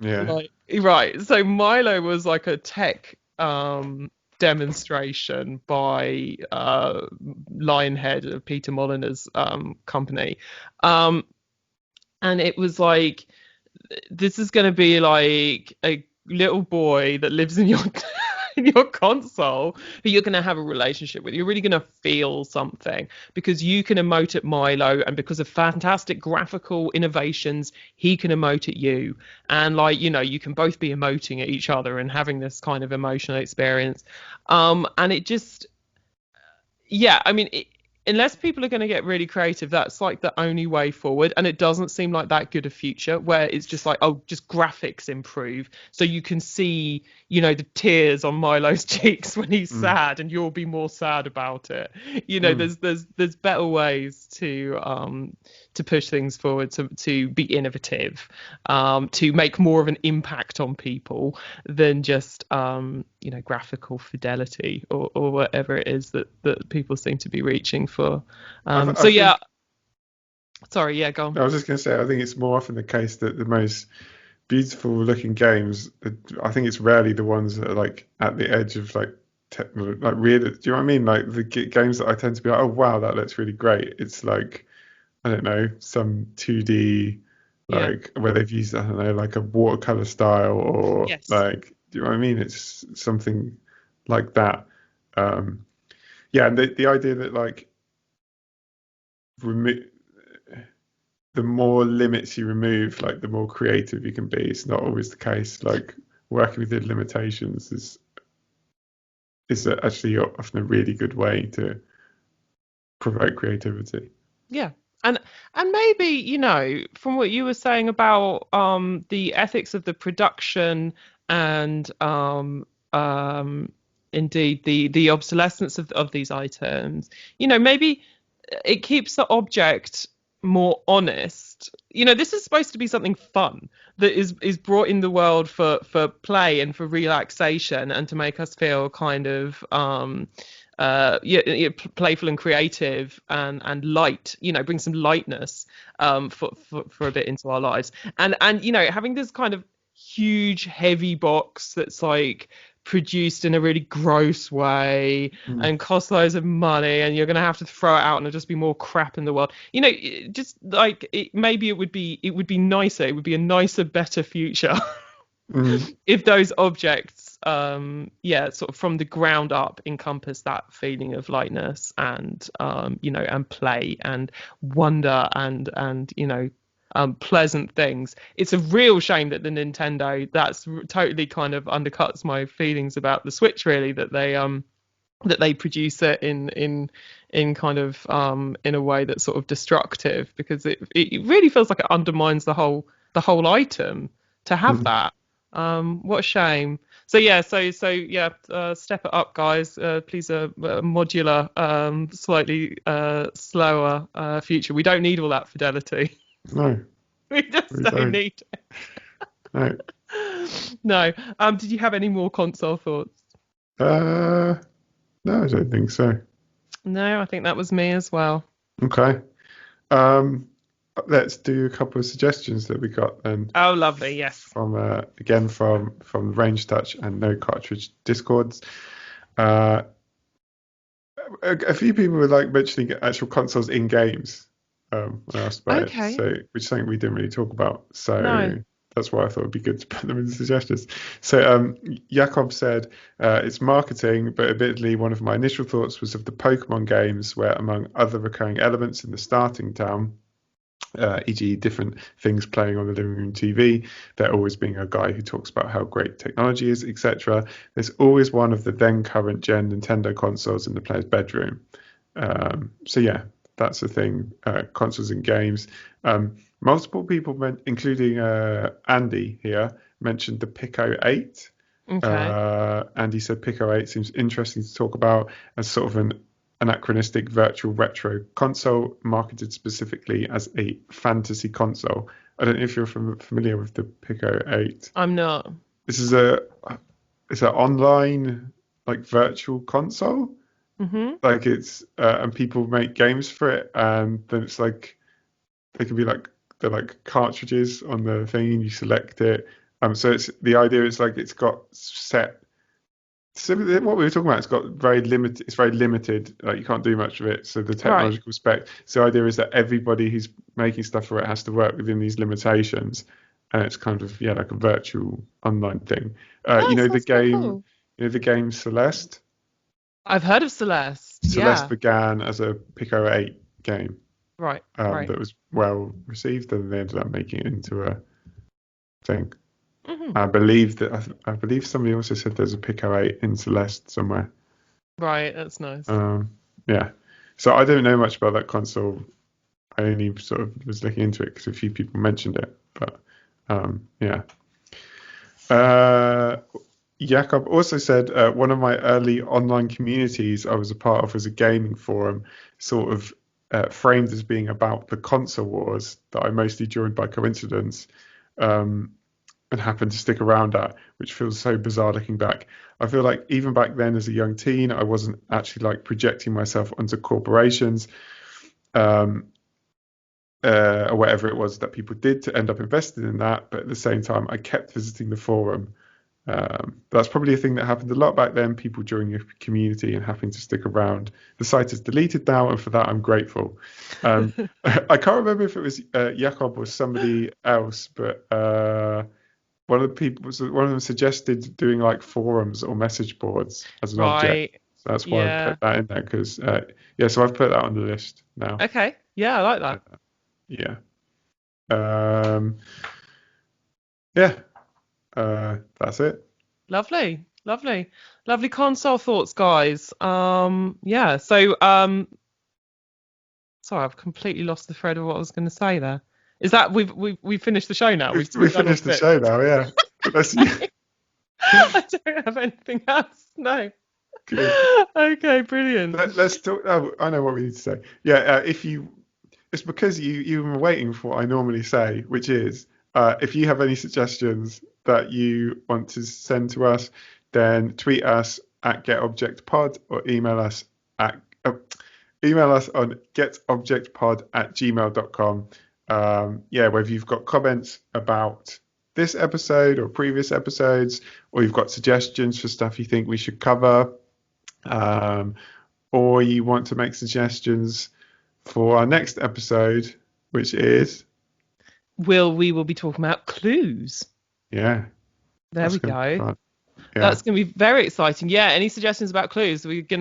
Yeah. Like, right, so Milo was like a tech demonstration by Lionhead of Peter Molyneux's company. um and it was like, this is going to be like a little boy that lives in your in your console who you're going to have a relationship with. You're really going to feel something because you can emote at Milo, and because of fantastic graphical innovations, he can emote at you. And, like, you can both be emoting at each other and having this kind of emotional experience. And it just, yeah, I mean, unless people are going to get really creative, that's like the only way forward. And it doesn't seem like that good a future where it's just like, oh, just graphics improve. So you can see, the tears on Milo's cheeks when he's Mm, sad, and you'll be more sad about it. mm. There's better ways to push things forward, to be innovative, to make more of an impact on people than just graphical fidelity, or whatever it is that people seem to be reaching for. I So yeah, think sorry, yeah, go on. I was just going to say, I think it's more often the case that the most beautiful looking games, I think it's rarely the ones that are like at the edge of like technology, like really, do you know what I mean? Like the games that I tend to be like, oh wow, that looks really great. It's like, I don't know, some 2D. Yeah. like where they've used, I don't know, like a watercolor style or Yes. like, do you know what I mean? It's something like that. Um, yeah, and the idea that like remo the more limits you remove, like the more creative you can be. It's not always the case. Like working within limitations is actually often a really good way to provoke creativity. Yeah. And maybe, from what you were saying about the ethics of the production and indeed the obsolescence of these items, maybe it keeps the object more honest. This is supposed to be something fun that is brought in the world for play and for relaxation and to make us feel kind of yeah, yeah, playful and creative and light. Bring some lightness for a bit into our lives. And having this kind of huge heavy box that's like produced in a really gross way Mm. and cost loads of money, and you're going to have to throw it out and there'll just be more crap in the world. Just like maybe it would be nicer, it would be a nicer, better future Mm. if those objects, yeah, sort of from the ground up encompass that feeling of lightness and and play and wonder and pleasant things. It's a real shame that the Nintendo that's totally kind of undercuts my feelings about the Switch, really, that they produce it in kind of in a way that's sort of destructive, because it really feels like it undermines the whole item to have Mm. that. What a shame. So yeah, so yeah, step it up, guys. Please, a modular, slightly slower future. We don't need all that fidelity. No, We just we don't don't. need No. it. No. Did you have any more console thoughts? Uh, no, I don't think so. No, I think that was me as well. Okay. Um, let's do a couple of suggestions that we got then Oh, lovely. Yes. from again from the Range Touch and No Cartridge Discords. Uh, a few people were like mentioning actual consoles in games when asked about it, Okay. so which is something we didn't really talk about. So No. that's why I thought it'd be good to put them in the suggestions. So Jakob said it's marketing, but admittedly, one of my initial thoughts was of the Pokemon games, where among other recurring elements in the starting town, e.g., different things playing on the living room TV, there always being a guy who talks about how great technology is, etc. There's always one of the then current gen Nintendo consoles in the player's bedroom. So yeah, that's the thing. Consoles and games. Multiple people, including Andy here, mentioned the Pico 8. Okay. Andy said Pico 8 seems interesting to talk about as sort of an anachronistic virtual retro console marketed specifically as a fantasy console. I don't know if you're familiar with the Pico 8. I'm not. This is it's an online like virtual console. Mhm. Like it's and people make games for it, and then it's like they can be like they're like cartridges on the thing, and you select it. So it's the idea is like it's got set. So what we were talking about, it's got very limited. It's very limited. Like you can't do much of it. So the Right. technological spec. So the idea is that everybody who's making stuff for it has to work within these limitations, and it's kind of yeah like a virtual online thing. Oh, sounds quite cool. The game Celeste. I've heard of Celeste. Celeste Yeah. began as a Pico 8 game Right. Right. that was well received, and they ended up making it into a thing. Mhm. I believe somebody also said there's a Pico 8 in Celeste somewhere. Right. That's nice. Yeah. So I don't know much about that console. I only sort of was looking into it because a few people mentioned it. But yeah. Uh, Jakob also said one of my early online communities I was a part of was a gaming forum, sort of framed as being about the console wars that I mostly joined by coincidence. Um, and happened to stick around at, which feels so bizarre looking back. I feel like even back then as a young teen, I wasn't actually like projecting myself onto corporations um, or whatever it was that people did to end up invested in that. But at the same time, I kept visiting the forum That's probably a thing that happened a lot back then, people joining your community and having to stick around. The site is deleted now, and for that I'm grateful. I can't remember if it was Jakob or somebody else, but one of them suggested doing like forums or message boards as an object. Right. So that's why I Yeah. put that in there because yeah, so I've put that on the list now. Okay. Yeah, I like Uh, that. yeah. Um, yeah. That's it. Lovely. Lovely. Lovely console thoughts, guys. Yeah. So, sorry, I've completely lost the thread of what I was going to say there. Is that we've finished the show now? We've We've done all the finished the bits. show now. Yeah. That's I don't have anything else. No. good. Okay, brilliant. Let's talk. Oh, I know what we need to say. Yeah. It's because you were waiting for what I normally say, which is if you have any suggestions that you want to send to us, then tweet us at getObjectPod or email us on getobjectpod@gmail.com. Yeah, whether you've got comments about this episode or previous episodes, or you've got suggestions for stuff you think we should cover, um, or you want to make suggestions for our next episode, which is We will be talking about clues. yeah, There that's we gonna be go. fun. Yeah, That's going to be very exciting. Yeah. Any suggestions about clues? It's going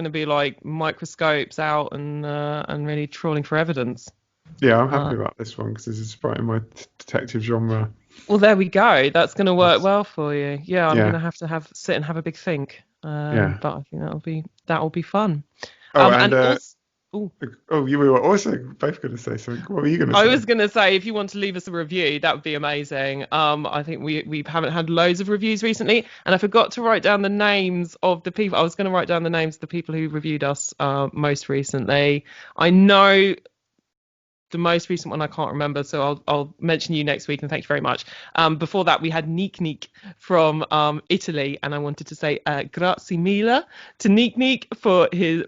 to be like microscopes out and really trawling for evidence. yeah, I'm Uh, happy about this one because this is right in my detective genre. well, there we go. That's going to work That's, well for you. Yeah, I'm going yeah, to have sit and have a big think. yeah. But I think that'll be fun. Oh, and And also, oh, oh, you were also both going to say something. What were you going to I say? was going to say, if you want to leave us a review, that would be amazing. I think we haven't had loads of reviews recently, and I forgot to write down the names of the people. I was going to write down the names of the people who reviewed us most recently. I know the most recent one I can't remember, so I'll mention you next week, and thank you very much. Before that, we had Neek from Italy, and I wanted to say grazie mille to Neek for his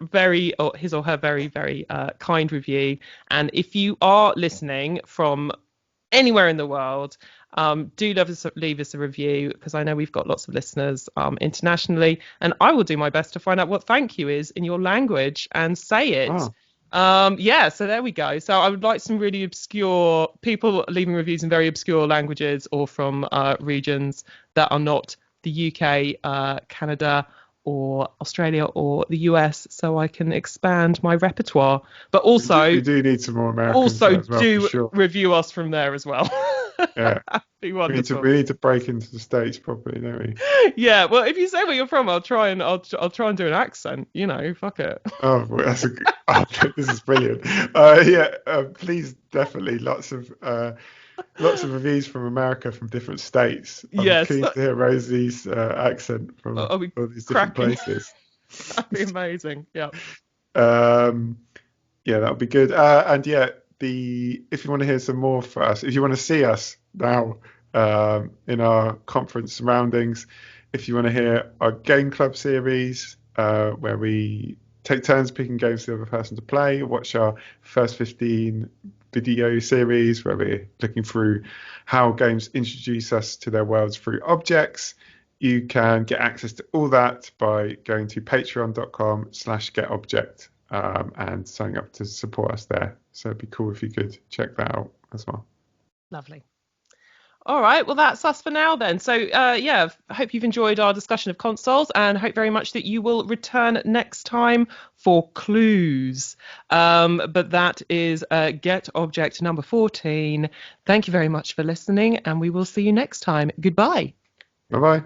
or her very kind review. And if you are listening from anywhere in the world, do leave us a review, because I know we've got lots of listeners internationally, and I will do my best to find out what thank you is in your language and say it. Oh, Yeah, so there we go. So I would like some really obscure people leaving reviews in very obscure languages or from regions that are not the UK, Canada, or Australia or the US, so I can expand my repertoire. But we do need some more Americans also there as well for do sure. review us from there as well. Yeah, That'd be we wonderful. need to break into the States properly, don't we? Yeah, well, if you say where you're from, I'll try and do an accent. Fuck it. Oh, well, oh, this is brilliant. Yeah, please, definitely, lots of reviews from America from different states. I'm Yes, keen to hear Rosie's accent from I'll be all these different cracking. places. That'd be amazing. Yeah. Um, yeah, that would be good. And yeah, the if you want to hear some more for us, if you want to see us now in our conference surroundings, if you want to hear our game club series where we take turns picking games for the other person to play, watch our first 15 video series where we're looking through how games introduce us to their worlds through objects. You can get access to all that by going to patreon.com/getobject and signing up to support us there. So it'd be cool if you could check that out as well. Lovely. All right, well, that's us for now then. So, yeah, I hope you've enjoyed our discussion of consoles, and hope very much that you will return next time for clues. But that is Get Object number 14. Thank you very much for listening, and we will see you next time. Goodbye. Bye bye.